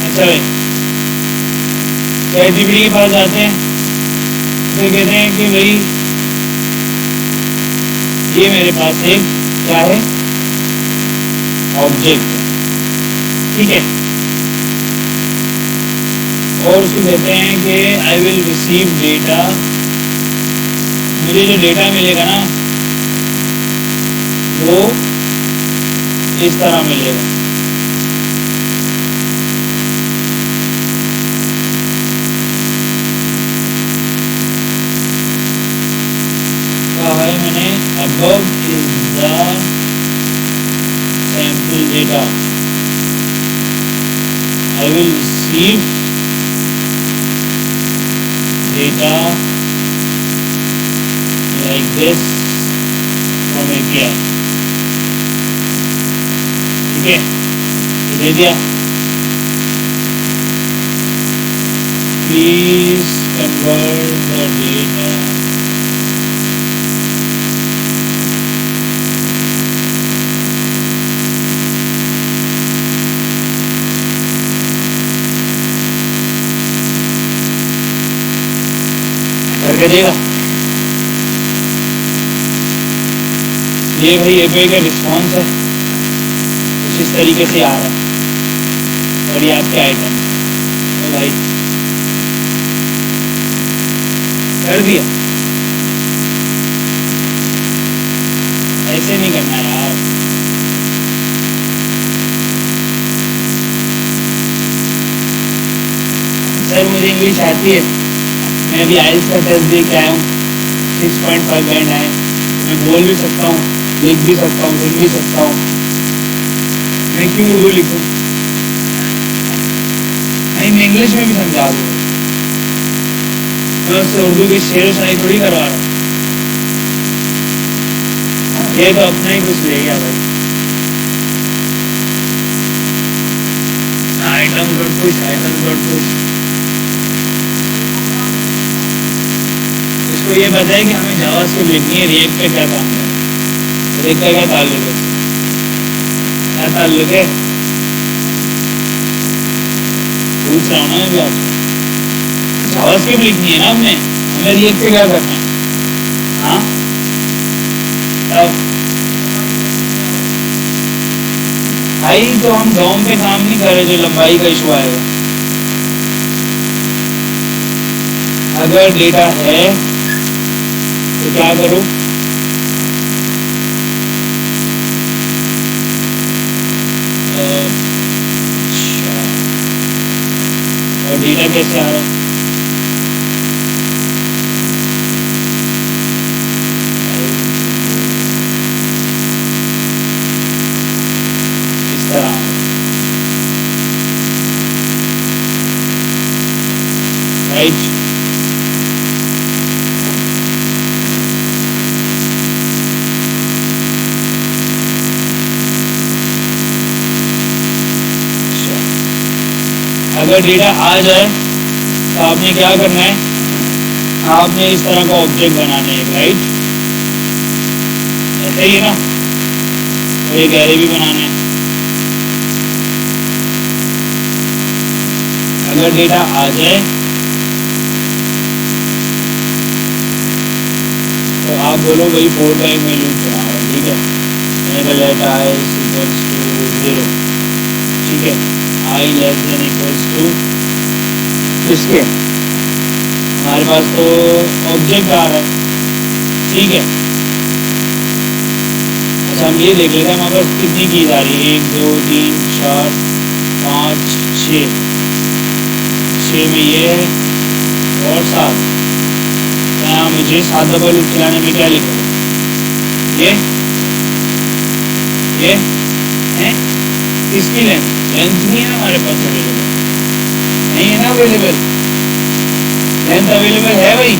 अच्छा भाई ChatGPT के पास जाते हैं, फिर कहते हैं कि भाई ये मेरे पास एक क्या है, ऑब्जेक्ट, ठीक है, और उसको कहते हैं कि आई विल रिसीव डेटा, मुझे जो डेटा मिलेगा ना वो इस तरह मिलेगा, है मैंने above is the sample data, I will receive data like this from API, ठीक है, ये दे दिया। Please convert the data करके देगा। ये भाई एपीआई का रिस्पॉन्स है, कुछ इस तरीके से आ रहा है। और ये आपके आइटम तो भाई कर दिया। ऐसे नहीं करना यार। सर मुझे इंग्लिश आती है, मैं अभी आइल्स का टेस्ट दे के आया हूँ, 6.5 बैंड है, मैं बोल भी सकता हूँ, लिख भी सकता हूँ, सुन भी सकता हूँ, मैं क्यों उर्दू लिखूँ? नहीं, मैं इंग्लिश में भी समझा दूँ, मैं उससे उर्दू की शेर शायरी थोड़ी करवा रहा हूँ। ये तो अपना ही कुछ ले गया भाई। Item dot push, item dot push. इसको ये पता है कि हमें जावास्क्रिप्ट लिखनी है, रिएक्ट पे क्या काम है, रिएक्ट का क्या ताल्लुक है, क्या ताल्लुक है पूछ रहा हूँ ना मैं भी आपसे। जावास्क्रिप्ट लिखनी है ना हमें रिएक्ट पे क्या करना है? हाँ भाई, तो हम डॉम पे काम नहीं कर रहे जो लंबाई का इशू आएगा। अगर डेटा है तो क्या करो, और डेटा कैसे आ रहा है? इस तरह राइट। अगर डेटा आ जाए तो आपने क्या करना है, आपने इस तरह का ऑब्जेक्ट बनाना है, राइट? ऐसे ही ना, और एक एरे भी बनाना है। अगर डेटा आ जाए तो आप बोलो भाई 4 बाई में लूप बना रहा हूँ, ठीक है, मैंने लेट आई इक्वल्स टू 0, ठीक है, आई लेस देन इक्वल्स टू किसके, हमारे पास तो ऑब्जेक्ट आ रहा है, ठीक है। अच्छा हम ये देख लेते हैं हमारे पास कितनी की जा रही है, 1 2 3 4 5 6, 6 में ये है और 7। यहाँ मुझे 7 डबल लूप चलाने में क्या लिखा है, ये है इसकी लेंथ नहीं है ना हमारे पास अवेलेबल, नहीं है ना अवेलेबल, लेंथ अवेलेबल है भाई।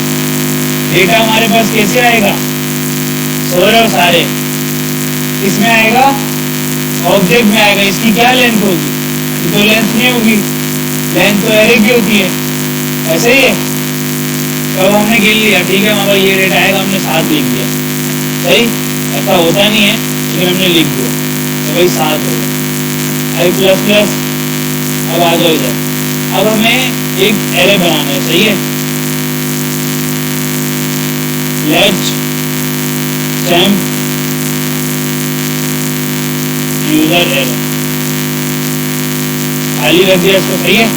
डेटा हमारे पास कैसे आएगा, सौरभ सारे इसमें आएगा, ऑब्जेक्ट में आएगा, इसकी क्या लेंथ होगी, तो लेंथ नहीं होगी, लेंथ तो एरे की होती है, ऐसे ही है। तो हमने गिन लिया, ठीक है हमारा ये डेटा आएगा, हमने 7 लिख दिया, सही, ऐसा होता नहीं है लेकिन हमने लिख दिया तो भाई 7 होगा, आई प्लस प्लस। अब आ जाओ इधर, अब हमें एक एरे बनाना है, सही है, लेट टेम्प यूजर एरे, खाली रख दिया इसको, सही है।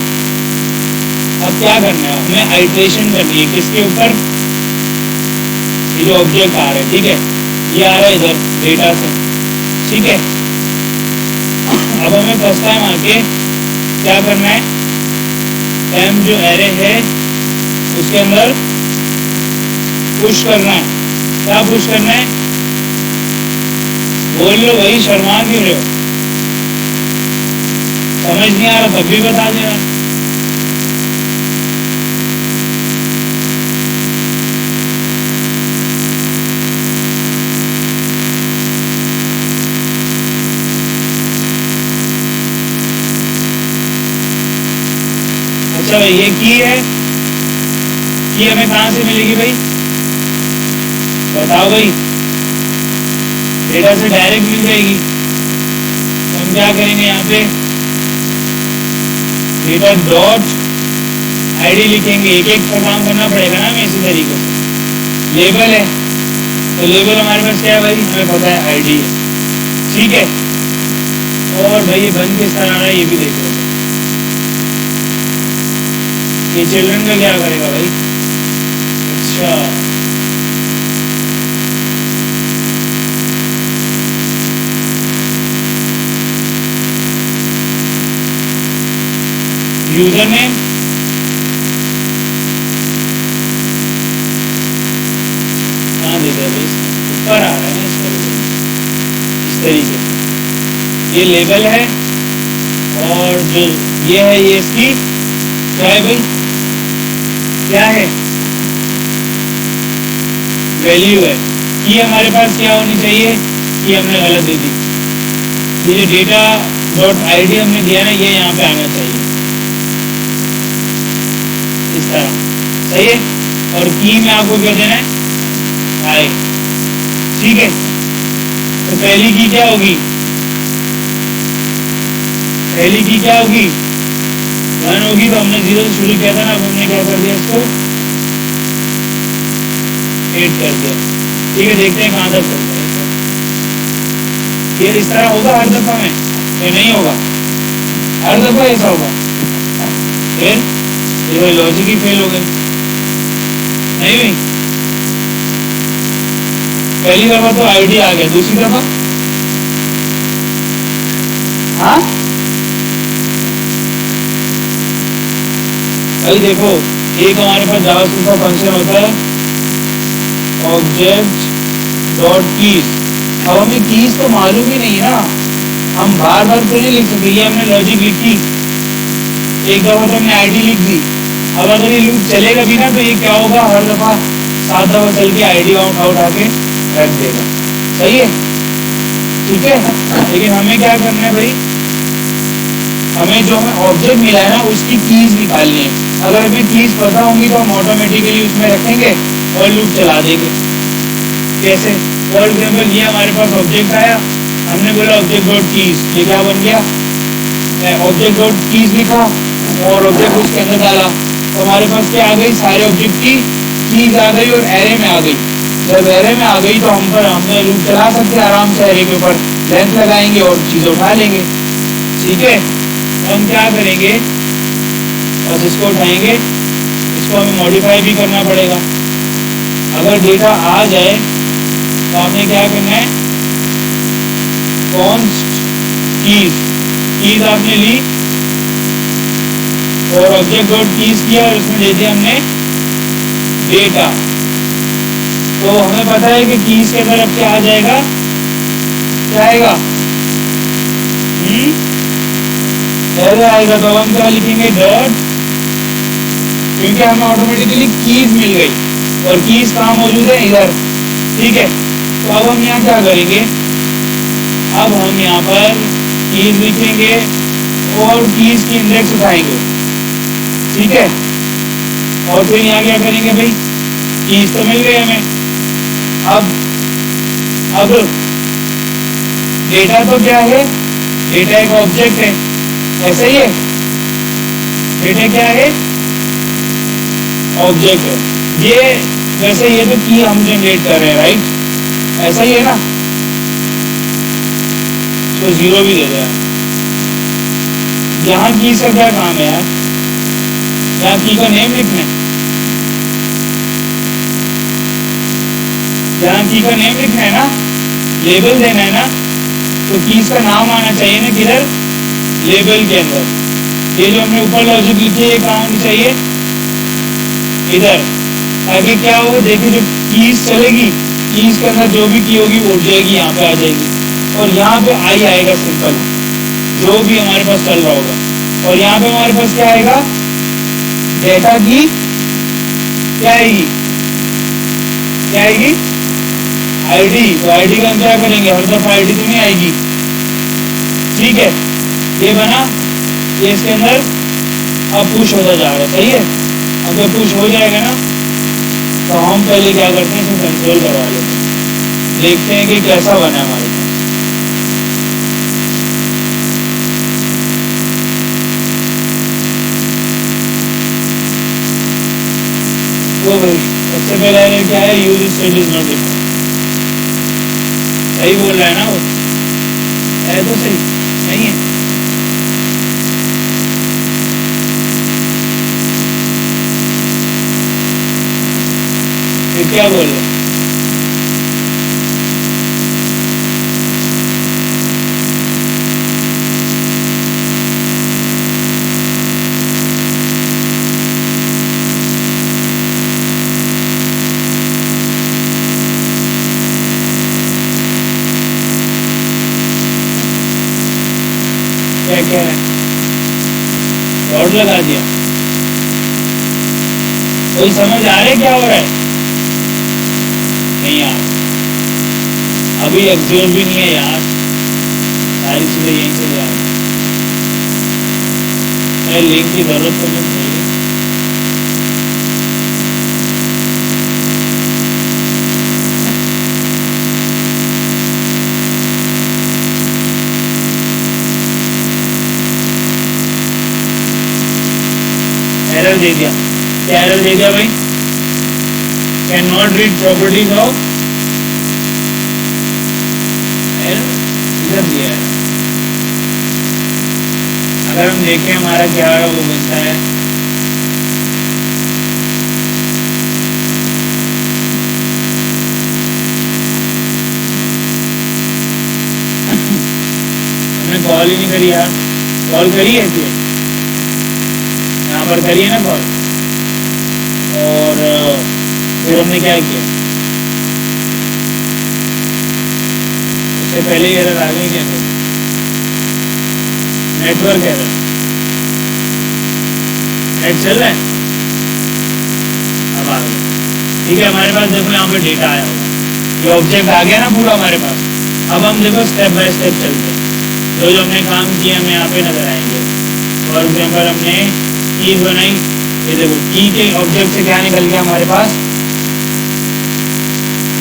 अब क्या करना है, हमें आइट्रेशन करनी है किसके ऊपर, ये जो ऑब्जेक्ट आ रहा है, ठीक है, ये आ रहा है इधर डेटा से, ठीक है। अब हमें फर्स्ट टाइम आके क्या करना है, टेम्प जो एरे है उसके अंदर पुश करना है। क्या पुश करना है, बोल लो भाई, शर्मा क्यों रहे हो, समझ नहीं आ रहा तब भी बता देना। अच्छा भाई ये की है, की हमें कहां से मिलेगी भाई, बताओ भाई, डेटा से डायरेक्ट मिल जाएगी। तो हम क्या करेंगे, यहाँ पे डेटा डॉट आईडी लिखेंगे, एक एक का काम करना पड़ेगा ना हमें इसी तरीके से। लेबल है तो लेबल हमारे पास क्या है भाई, हमें पता है आईडी है, ठीक है। और भाई ये बन किस तरह आ रहा है ये भी देख लो। ये चिल्ड्रन का क्या करेगा भाई, अच्छा यूजर नेम, हाँ देख रहे भाई ऊपर आ रहा है ना इस तरीके से, ये लेबल है। और जो ये है ये इसकी क्या है भाई, क्या है, वैल्यू है। की हमारे पास क्या होनी चाहिए, की हमने गलत दे दी, ये जो डेटा डॉट आई डी हमने दिया ना ये यहाँ पे आना चाहिए इस तरह, सही है। और की में आपको क्या देना है, आई, ठीक है। तो पहली की क्या होगी, पहली की क्या होगी, 1 होगी। तो हमने 0 से शुरू किया था ना, अब हमने क्या कर दिया इसको 8 कर दिया, ठीक है। देखते हैं कहाँ तक चलता है। ये इस तरह होगा हर दफा में, ये नहीं होगा हर दफा ऐसा होगा, फिर ये लॉजिक ही फेल हो गई, नहीं हुई। पहली दफा तो आईडी आ गया, दूसरी दफा हाँ भाई देखो, एक हमारे पास जावास्क्रिप्ट का फंक्शन होता है ऑब्जेक्ट डॉट कीज। अब हमें कीज तो मालूम ही नहीं है ना, हम बार बार तो नहीं लिख सकते। ये हमने लॉजिक लिखी, एक दफा तो हमने आईडी लिख दी। अब अगर ये लूप चलेगा भी ना तो ये क्या होगा, हर दफा 7 दफा चल के आईडी आउट आके रख देगा, सही है, ठीक है। लेकिन हमें क्या करना है भाई, हमें जो हमें ऑब्जेक्ट मिला है ना उसकी कीज निकालनी है। अगर हमें कीज पता होंगी तो हम ऑटोमेटिकली उसमें रखेंगे और लूप चला देंगे। कैसे, फॉर एग्जाम्पल ये हमारे पास ऑब्जेक्ट आया, हमने बोला ऑब्जेक्ट डॉट कीज, ये क्या बन गया, ऑब्जेक्ट डॉट कीज लिखा और ऑब्जेक्ट उसके अंदर डाला, तो हमारे पास क्या आ गई, सारे ऑब्जेक्ट की कीज आ गई और एरे में आ गई। जब एरे में आ गई तो हमने लूप चला सकते हैं आराम से, एरे के ऊपर लेंथ लगाएंगे और चीज़ उठा लेंगे, ठीक है। तो हम क्या करेंगे, बस इसको उठाएंगे, इसको हमें मॉडिफाई भी करना पड़ेगा। अगर डेटा आ जाए तो आपने क्या करना है, कॉन्स्ट कीज आपने ली और ऑब्जेक्ट डॉट कीज किया और उसमें दे दिया हमने डेटा। तो हमें पता है कि कीज के अंदर अब क्या आ जाएगा, क्या आएगा, एरे आएगा। तो हम क्या लिखेंगे, डॉट, क्योंकि हमें ऑटोमेटिकली कीज मिल गई और कीज कहाँ मौजूद है, इधर, ठीक है। तो अब हम यहाँ क्या करेंगे, अब हम यहाँ पर कीज लिखेंगे और कीज की इंडेक्स उठाएंगे, ठीक है। और फिर यहाँ क्या करेंगे भाई, कीज तो मिल गई हमें। अब डेटा तो क्या है, डेटा एक ऑब्जेक्ट है, ऐसा ही है, डेटा क्या है, ऑब्जेक्ट है। ये वैसे ये तो की हम जनरेट कर रहे हैं, राइट, ऐसा ही है ना। तो 0 भी दे दिया। यहाँ की का क्या काम है यार, यहाँ की का नेम लिखना है, यहाँ की का नेम लिखना है ना, लेबल देना है ना, तो कीज का नाम आना चाहिए ना किधर, लेबल के अंदर। ये जो हमने ऊपर लॉजिक लिखी है ये कहाँ होनी चाहिए, इधर, ताकि क्या होगा, देखिए जो कीज चलेगी, कीज के अंदर जो भी की होगी वो उठ जाएगी, यहाँ पे आ जाएगी और यहाँ पे आई आएगा सिंपल, जो भी हमारे पास चल रहा होगा। और यहाँ पे हमारे पास क्या आएगा, डेटा की क्या आएगी, क्या आएगी, आईडी। तो आईडी का हम क्या करेंगे, हर दफा आईडी तो नहीं आएगी, ठीक है। ये बना, ये इसके अंदर अब पुश होता जा रहा है, सही है। अब जब पुश हो जाएगा ना तो हम पहले क्या करते हैं, इसमें कंट्रोल करवा लेते हैं, देखते हैं कि कैसा बना हमारे पास। तो भाई सबसे पहले क्या है, use state is not defined, सही बोल रहा है ना वो, है तो सही नहीं है? फिर क्या बोल रहे? क्या क्या है? रॉड लगा दिया? कोई समझ आ रहा है क्या हो रहा है? नहीं यार, अभी एग्जॉस्ट भी नहीं है यार, सारी चीजें यहीं से जा रही। लिंक की जरूरत तो नहीं पड़ेगी। एरर दे दिया। क्या एरर दे दिया भाई? Can not read properties of, error इधर दिया है। अगर हम देखें हमारा क्या वो बनता है, हमने कॉल ही नहीं करी यार। कॉल करी है क्या? यहाँ पर करिए ना कॉल। और फिर हमने क्या किया? इससे पहले एरर आ गई क्या? नेटवर्क एरर, नेट चल रहा है? अब आ गया। ठीक है, हमारे पास देखो यहाँ पे डेटा आया होगा, ये ऑब्जेक्ट आ गया ना पूरा हमारे पास। अब हम देखो स्टेप बाय स्टेप चलते हैं, जो जो हमने काम किया हमें यहाँ पे नजर आएंगे। फॉर एग्जाम्पल हमने कीज बनाई, ये देखो की के ऑब्जेक्ट से क्या निकल गया हमारे पास?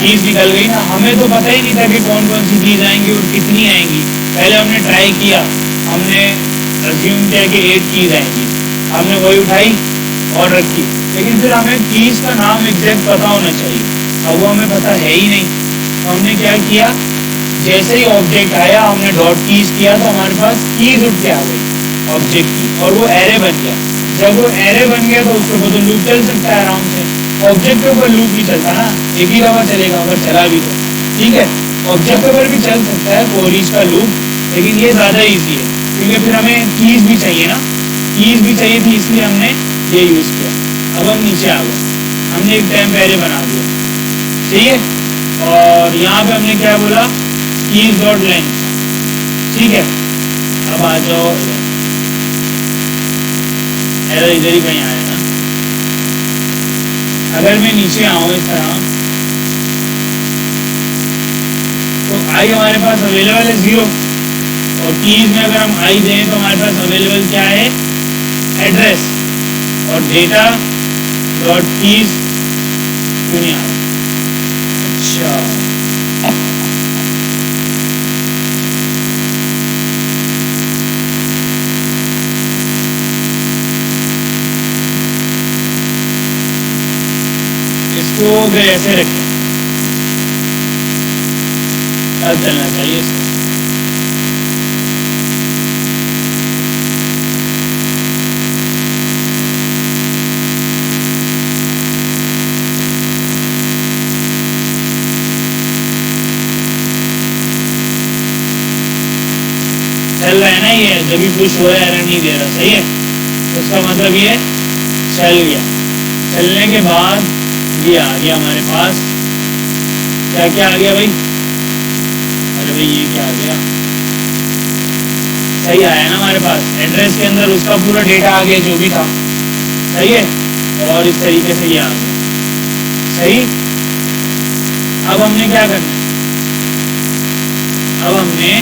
कीज निकल गई ना। हमें तो पता ही नहीं था कि कौन कौन सी कीज आएंगी और कितनी आएंगी। पहले हमने ट्राई किया, हमने अज्यूम किया कि 8 कीज आएंगी, हमने वही उठाई और रखी। लेकिन फिर हमें कीज का नाम एग्जैक्ट पता होना चाहिए, अब वो हमें पता है ही नहीं। तो हमने क्या किया, जैसे ही ऑब्जेक्ट आया हमने डॉट कीज किया तो हमारे पास कीज उठ के आ गई ऑब्जेक्ट की, और वो एरे बन गया। जब वो एरे बन गया तो उसके ऊपर तो लूप चल सकता है आराम से। ऑब्जेक्ट के ऊपर लूप नहीं चलता ना, एक ही दफा चलेगा अगर चला भी तो। ठीक है, ऑब्जेक्ट के ऊपर भी चल सकता है फॉर ईच का लूप, लेकिन ये ज़्यादा ईजी है क्योंकि फिर हमें कीज भी चाहिए ना, कीज भी चाहिए थी, इसलिए हमने ये यूज़ किया। अब हम नीचे आ गए, हमने एक टेम्प एरे बना दिया, ठीक है। और यहाँ पे हमने क्या बोला, कीज डॉट लेंथ, ठीक है। अब आ जाओ, एरर इधर ही कहीं आया ना। अगर मैं नीचे आऊँ इस तरह तो आई हमारे पास अवेलेबल है 0, और कीज में अगर हम आई दें तो हमारे पास अवेलेबल क्या है, एड्रेस। और डेटा डॉट कीज क्यों नहीं आ रहा? अच्छा, इसको अगर ऐसे रखें तब चलना चाहिए इसको। चल रहा है ना ये, जब भी पुश हो रहा है एरर नहीं दे रहा, सही है। उसका मतलब ये चल गया। चलने के बाद ये आ गया हमारे पास, क्या क्या आ गया भाई? अरे भाई ये क्या आ गया? सही आया ना हमारे पास, एड्रेस के अंदर उसका पूरा डेटा आ गया जो भी था, सही है। और इस तरीके से ये आ गया, सही। अब हमने क्या करना है, अब हमने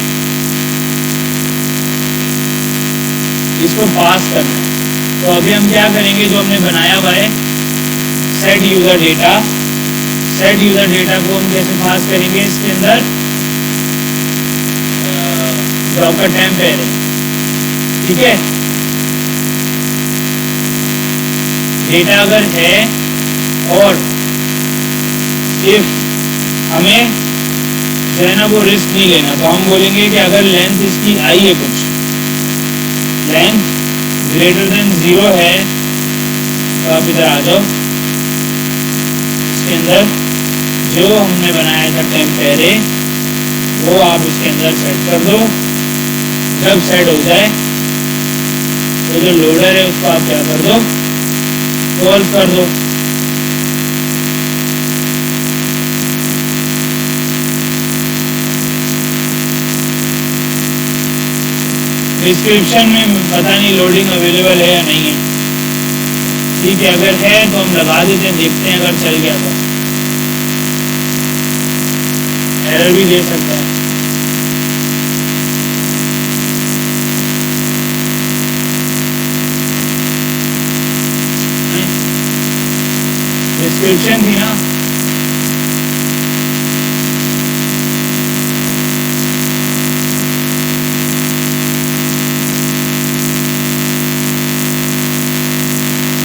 इसको पास करना है। तो अभी हम क्या करेंगे, जो हमने बनाया हुआ है set user data, set user data को हम कैसे पास करेंगे, इसके अंदर डॉकर टेम्प है, ठीक है। डेटा अगर है और इफ हमें जो है ना वो रिस्क नहीं लेना। तो हम बोलेंगे कि अगर लेंथ इसकी आई है, कुछ लेंथ ग्रेटर देन 0 है, तो आप इधर आ जाओ। इसके अंदर जो हमने बनाया था टेम्प एरे वो आप इसके अंदर सेट कर दो। जब सेट हो जाए तो जो लोडर है उसको आप क्या कर दो, सॉल्व कर दो। डिस्क्रिप्शन में पता नहीं लोडिंग अवेलेबल है या नहीं है, ठीक है। अगर है तो हम लगा देते हैं, देखते हैं अगर चल गया तो। एरर भी दे सकता है। डिस्क्रिप्शन थी ना,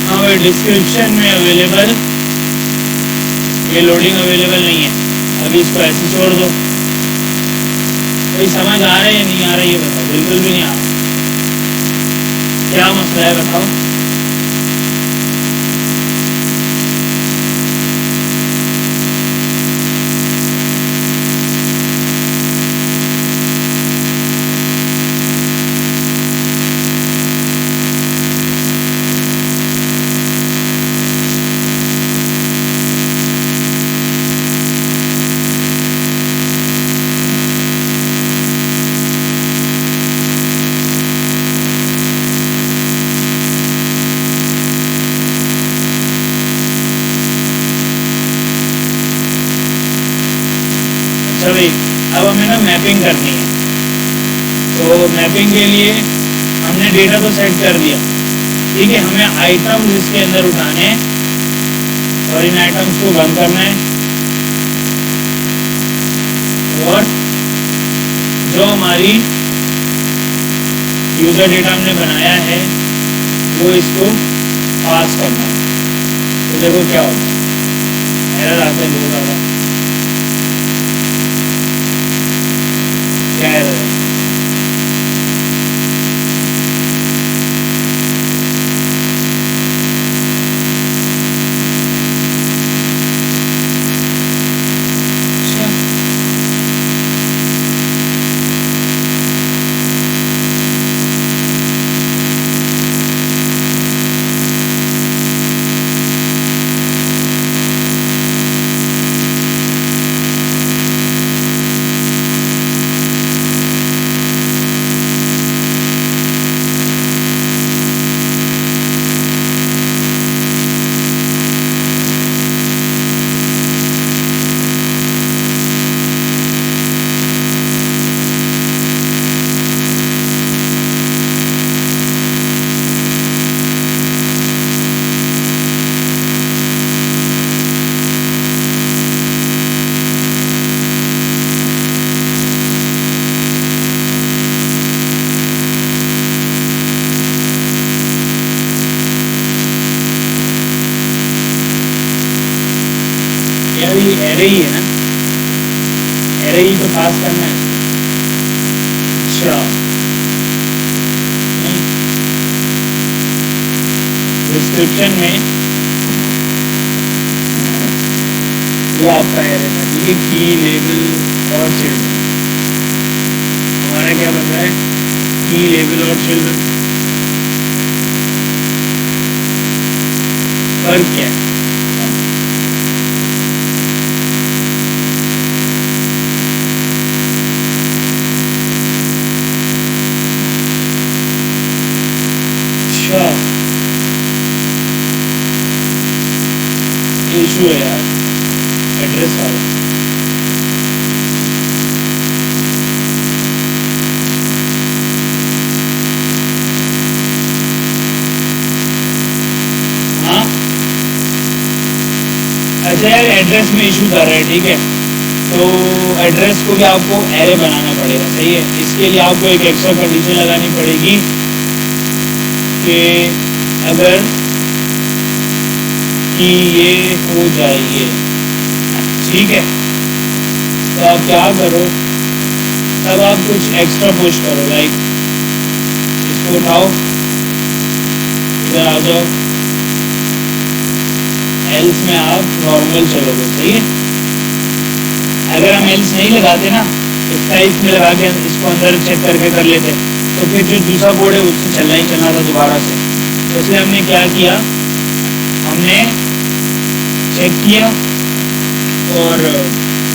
हाँ डिस्क्रिप्शन में अवेलेबल, ये लोडिंग अवेलेबल नहीं है। अभी इसको ऐसे छोड़ दो। कोई समझ आ रहा है या नहीं आ रहा है ये बताओ। बिल्कुल भी नहीं आ रहा, क्या मसला है बताओ। अच्छा भाई, अब हमें ना मैपिंग करनी है। तो मैपिंग के लिए हमने डेटा तो सेट कर दिया, ठीक है। हमें आइटम्स इसके अंदर उठाने हैं और इन आइटम्स को बंद करना है। और जो हमारी यूजर डेटा हमने बनाया है वो इसको पास करना है। तो देखो क्या होता है, एरर आता है बहुत ज़्यादा। क्या एरर है? ये एरे ही है ना, एरे ही तो पास करना है। अच्छा, डिस्क्रिप्शन में वो आपका एरे है, ठीक है। की लेबल और चिल्ड्रन, हमारा क्या बन रहा है, की लेबल और चिल्ड्रन। फर्क क्या है? इशू है यार एड्रेस वाला। हाँ अच्छा यार, एड्रेस में इशू कर रहा है, ठीक है। तो एड्रेस को भी आपको एरे बनाना पड़ेगा, सही है। इसके लिए आपको एक एक्स्ट्रा कंडीशन लगानी पड़ेगी कि अगर कि ये हो जाए, ठीक है, तो आप क्या करो, तब आप कुछ एक्स्ट्रा पुश करो, लाइक इसको उठाओ, इधर आ जाओ, एल्स में आप नॉर्मल चलोगे, सही है। अगर हम एल्स नहीं लगाते ना, इस टाइप में लगा के इसको अंदर चेक करके कर लेते, तो फिर जो दूसरा कोड है उससे चलना ही चलना था दोबारा से। तो इसलिए हमने क्या किया, हमने चेक किया, और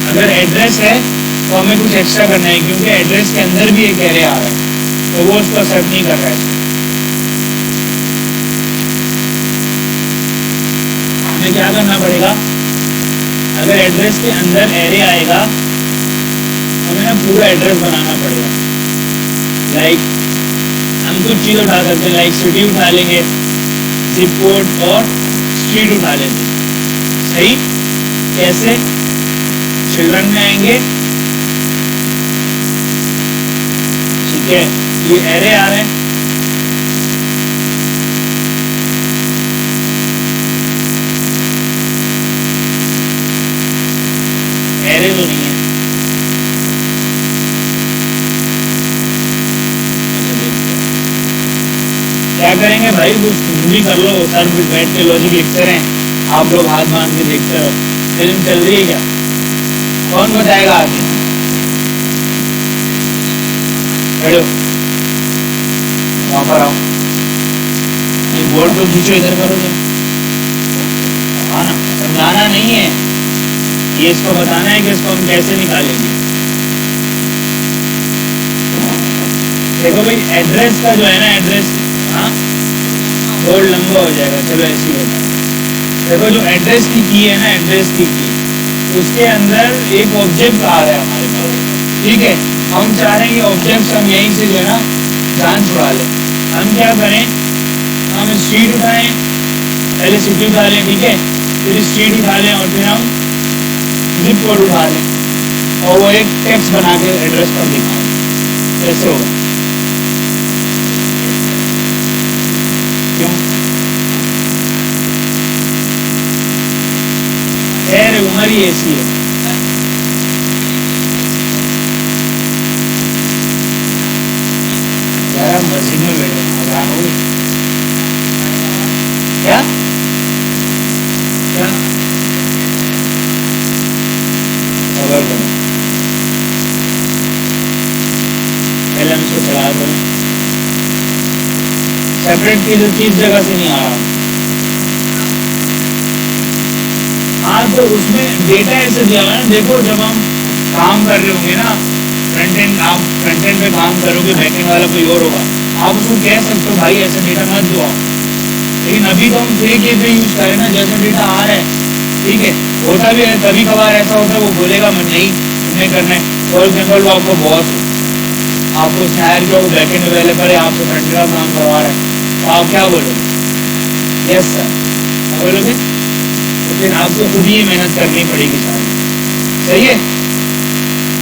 अगर एड्रेस है तो हमें कुछ एक्स्ट्रा करना है, क्योंकि एड्रेस के अंदर भी एक एरे आ रहा है, तो वो उसको एक्सेप्ट नहीं कर रहा है। हमें क्या करना पड़ेगा, अगर एड्रेस के अंदर एरे आएगा हमें ना पूरा एड्रेस बनाना पड़ेगा। लाइक हम कुछ चीज़ उठा सकते हैं, लाइक सिटी उठा लेंगे, जिप कोड और स्ट्रीट उठा लेते हैं, सही। कैसे, चिल्ड्रन में आएंगे, ठीक है, ये एरे आ रहे हैं, एरे तो नहीं है, क्या करेंगे भाई, कुछ भी कर लो, सर बैठ के लॉजिक लिखते रहें, आप लोग हाथ बांध के देखते रहो, फिल्म चल रही है क्या, कौन बताएगा आगे। खड़े हो, वहाँ पर आओ, ये बोर्ड को खींचो, इधर करो जरा, हाँ ना, समझाना नहीं है, ये इसको बताना है कि इसको हम कैसे निकालेंगे। देखो भाई, एड्रेस का जो है ना, एड्रेस, हाँ बोर्ड लंबा हो जाएगा, चलो ऐसी होता है। देखो जो एड्रेस की है ना, एड्रेस की उसके अंदर एक ऑब्जेक्ट आ रहा है हमारे पास, ठीक है। हम चाह रहे हैं ये ऑब्जेक्ट हम यहीं से जो है ना जान छुड़ा लें। हम क्या करें, हम स्ट्रीट उठाएं, पहले सिटी उठा लें, ठीक है, फिर स्ट्रीट उठा लें, और फिर हम जिप कोड उठा लें, और वो एक टेक्स्ट बना के एड्रेस पर दिखाएं, ऐसे होगा। क्यों, खैर उम्र ही ऐसी है। यार मस्जिद में बैठे अजान हो गई क्या, क्या खबर करो, पहले हम इसको चला दो, सेपरेट किस जगह से नहीं आ रहा। हाँ तो उसमें डेटा ऐसे दिया हुआ है ना, देखो जब हम काम कर रहे होंगे ना, फ्रंट एंड, आप फ्रंट एंड पे काम करोगे, बैक एंड वाला कोई और होगा, आप उसको कह सकते हो भाई ऐसा डेटा मत दो, लेकिन अभी तो हम फेक ये पे यूज करें ना, जैसा डेटा आ रहा है, ठीक है। होता भी है, कभी कभार ऐसा होता है, वो बोलेगा मैं नहीं, तुम्हें करना है, फॉर एग्जाम्पल वो आपको बॉस, आपको उसने हायर किया, वो बैक एंड डेवलपर है, आपसे फ्रंट का काम करवा रहा है, तो आप क्या बोलोगे, यस सर, क्या बोलोगे, तो फिर आपको खुद ही मेहनत करनी पड़ेगी सारी, सही है।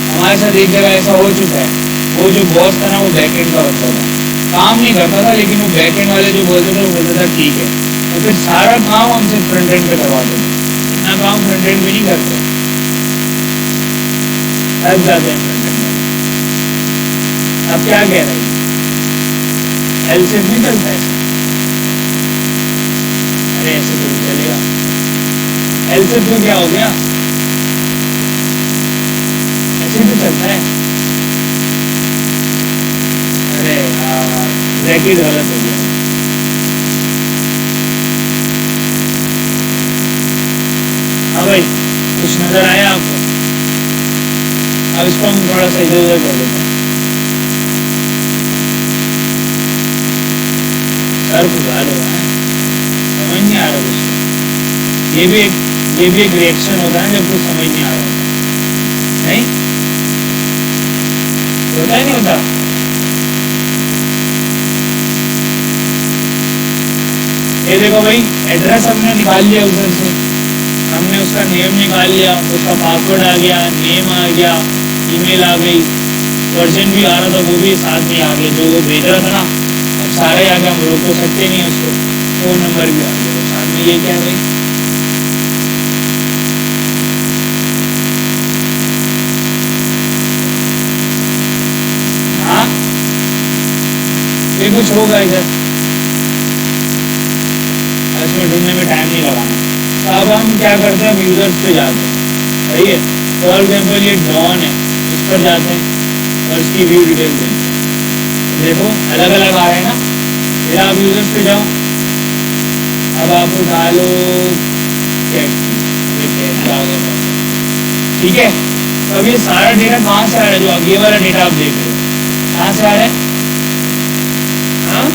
हमारे साथ एक जगह ऐसा हो चुका है, वो जो बॉस था ना, वो बैक एंड का बंदा था, काम नहीं करता था, लेकिन वो बैक एंड वाले जो बोलते थे वो बोलता था ठीक है, तो फिर सारा काम हमसे फ्रंट एंड पे करवाते थे, इतना काम फ्रंट एंड पे नहीं करते, अब जाते हैं फ्रंट एंड में। अब क्या कह रहे हैं, एल से नहीं चलता है, अरे ऐसे तो नहीं चलेगा, एल से तो क्या हो गया, ऐसे तो चलता है, अरे यार ब्रैकेट गलत हो गया। हाँ भाई, कुछ नजर आया आपको, अब इसको हम थोड़ा सा इधर उधर कर देते हैं, सर खुदा लो है, समझ नहीं आ रहा कुछ, ये भी एक रिएक्शन होता है जब कुछ समझ नहीं आ रहा होता, नहीं होता ही नहीं होता। ये देखो भाई, एड्रेस हमने निकाल लिया उधर से, हमने उसका नेम निकाल लिया, उसका पासवर्ड आ गया, नेम आ गया, ईमेल आ गई, वर्जन भी आ रहा था, वो भी साथ में आ गया, जो वो भेज रहा था ना, अब सारे आ गया, हम रोक तो सकते नहीं उसको, फ़ोन नंबर भी आ गया साथ में। ये क्या है भाई, ये कुछ होगा इधर, इसमें ढूंढने में टाइम नहीं लगाना। तो अब हम क्या करते हैं, यूजर्स पे जाते हैं, सही है। फॉर एग्जाम्पल ये डॉन है, इस पर जाते हैं और इसकी व्यू डिटेल देखते हैं। देखो अलग अलग आ रहे हैं ना। फिर आप यूजर्स पे जाओ, अब आप उठा लो ठीक है। तो अब ये सारा डेटा कहाँ से आ रहा है, जो अब ये वाला डेटा आप देख रहे हो कहाँ से आ रहा है, हाँ